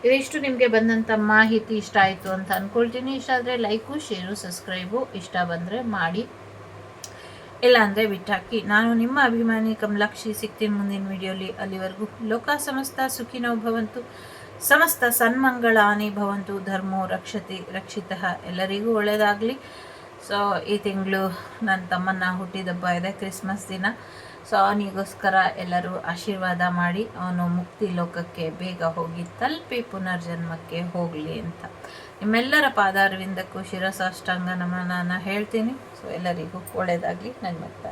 ಇದಿಷ್ಟು ನಿಮಗೆ ಬಂದಂಥ ಮಾಹಿತಿ ಇಷ್ಟ ಆಯಿತು ಅಂತ ಅಂದ್ಕೊಳ್ತೀನಿ. ಇಷ್ಟ ಆದರೆ ಲೈಕು, ಶೇರು, ಸಬ್ಸ್ಕ್ರೈಬು, ಇಷ್ಟ ಬಂದರೆ ಮಾಡಿ, ಇಲ್ಲ ಅಂದರೆ ಬಿಟ್ಟಾಕಿ. ನಾನು ನಿಮ್ಮ ಅಭಿಮಾನಿ ಕಮಲಾಕ್ಷಿ, ಸಿಗ್ತೀನಿ ಮುಂದಿನ ವಿಡಿಯೋಲಿ. ಅಲ್ಲಿವರೆಗೂ ಲೋಕ ಸಮಸ್ತ ಸುಖಿನೋ ಭವಂತು, ಸಮಸ್ತ ಸನ್ಮಂಗಳಾನಿ ಭವಂತು, ಧರ್ಮೋ ರಕ್ಷತಿ ರಕ್ಷಿತಃ. ಎಲ್ಲರಿಗೂ ಒಳ್ಳೆಯದಾಗಲಿ. ಸೊ ಈ ತಿಂಗಳು ನನ್ನ ತಮ್ಮನ ಹುಟ್ಟಿದಬ್ಬ ಇದೆ, ಕ್ರಿಸ್ಮಸ್ ದಿನ. ಸೊ ಅವನಿಗೋಸ್ಕರ ಎಲ್ಲರೂ ಆಶೀರ್ವಾದ ಮಾಡಿ, ಅವನು ಮುಕ್ತಿ ಲೋಕಕ್ಕೆ ಬೇಗ ಹೋಗಿ ತಲುಪಿ ಪುನರ್ಜನ್ಮಕ್ಕೆ ಹೋಗಲಿ ಅಂತ ನಿಮ್ಮೆಲ್ಲರ ಪಾದಾರವಿಂದಕ್ಕೂ ಶಿರಸಾಷ್ಟಾಂಗ ನಮನ ಹೇಳ್ತೀನಿ. ಸೊ ಎಲ್ಲರಿಗೂ ಒಳ್ಳೆಯದಾಗಲಿ. ನನ್ನ ಮಕ್ಕಳ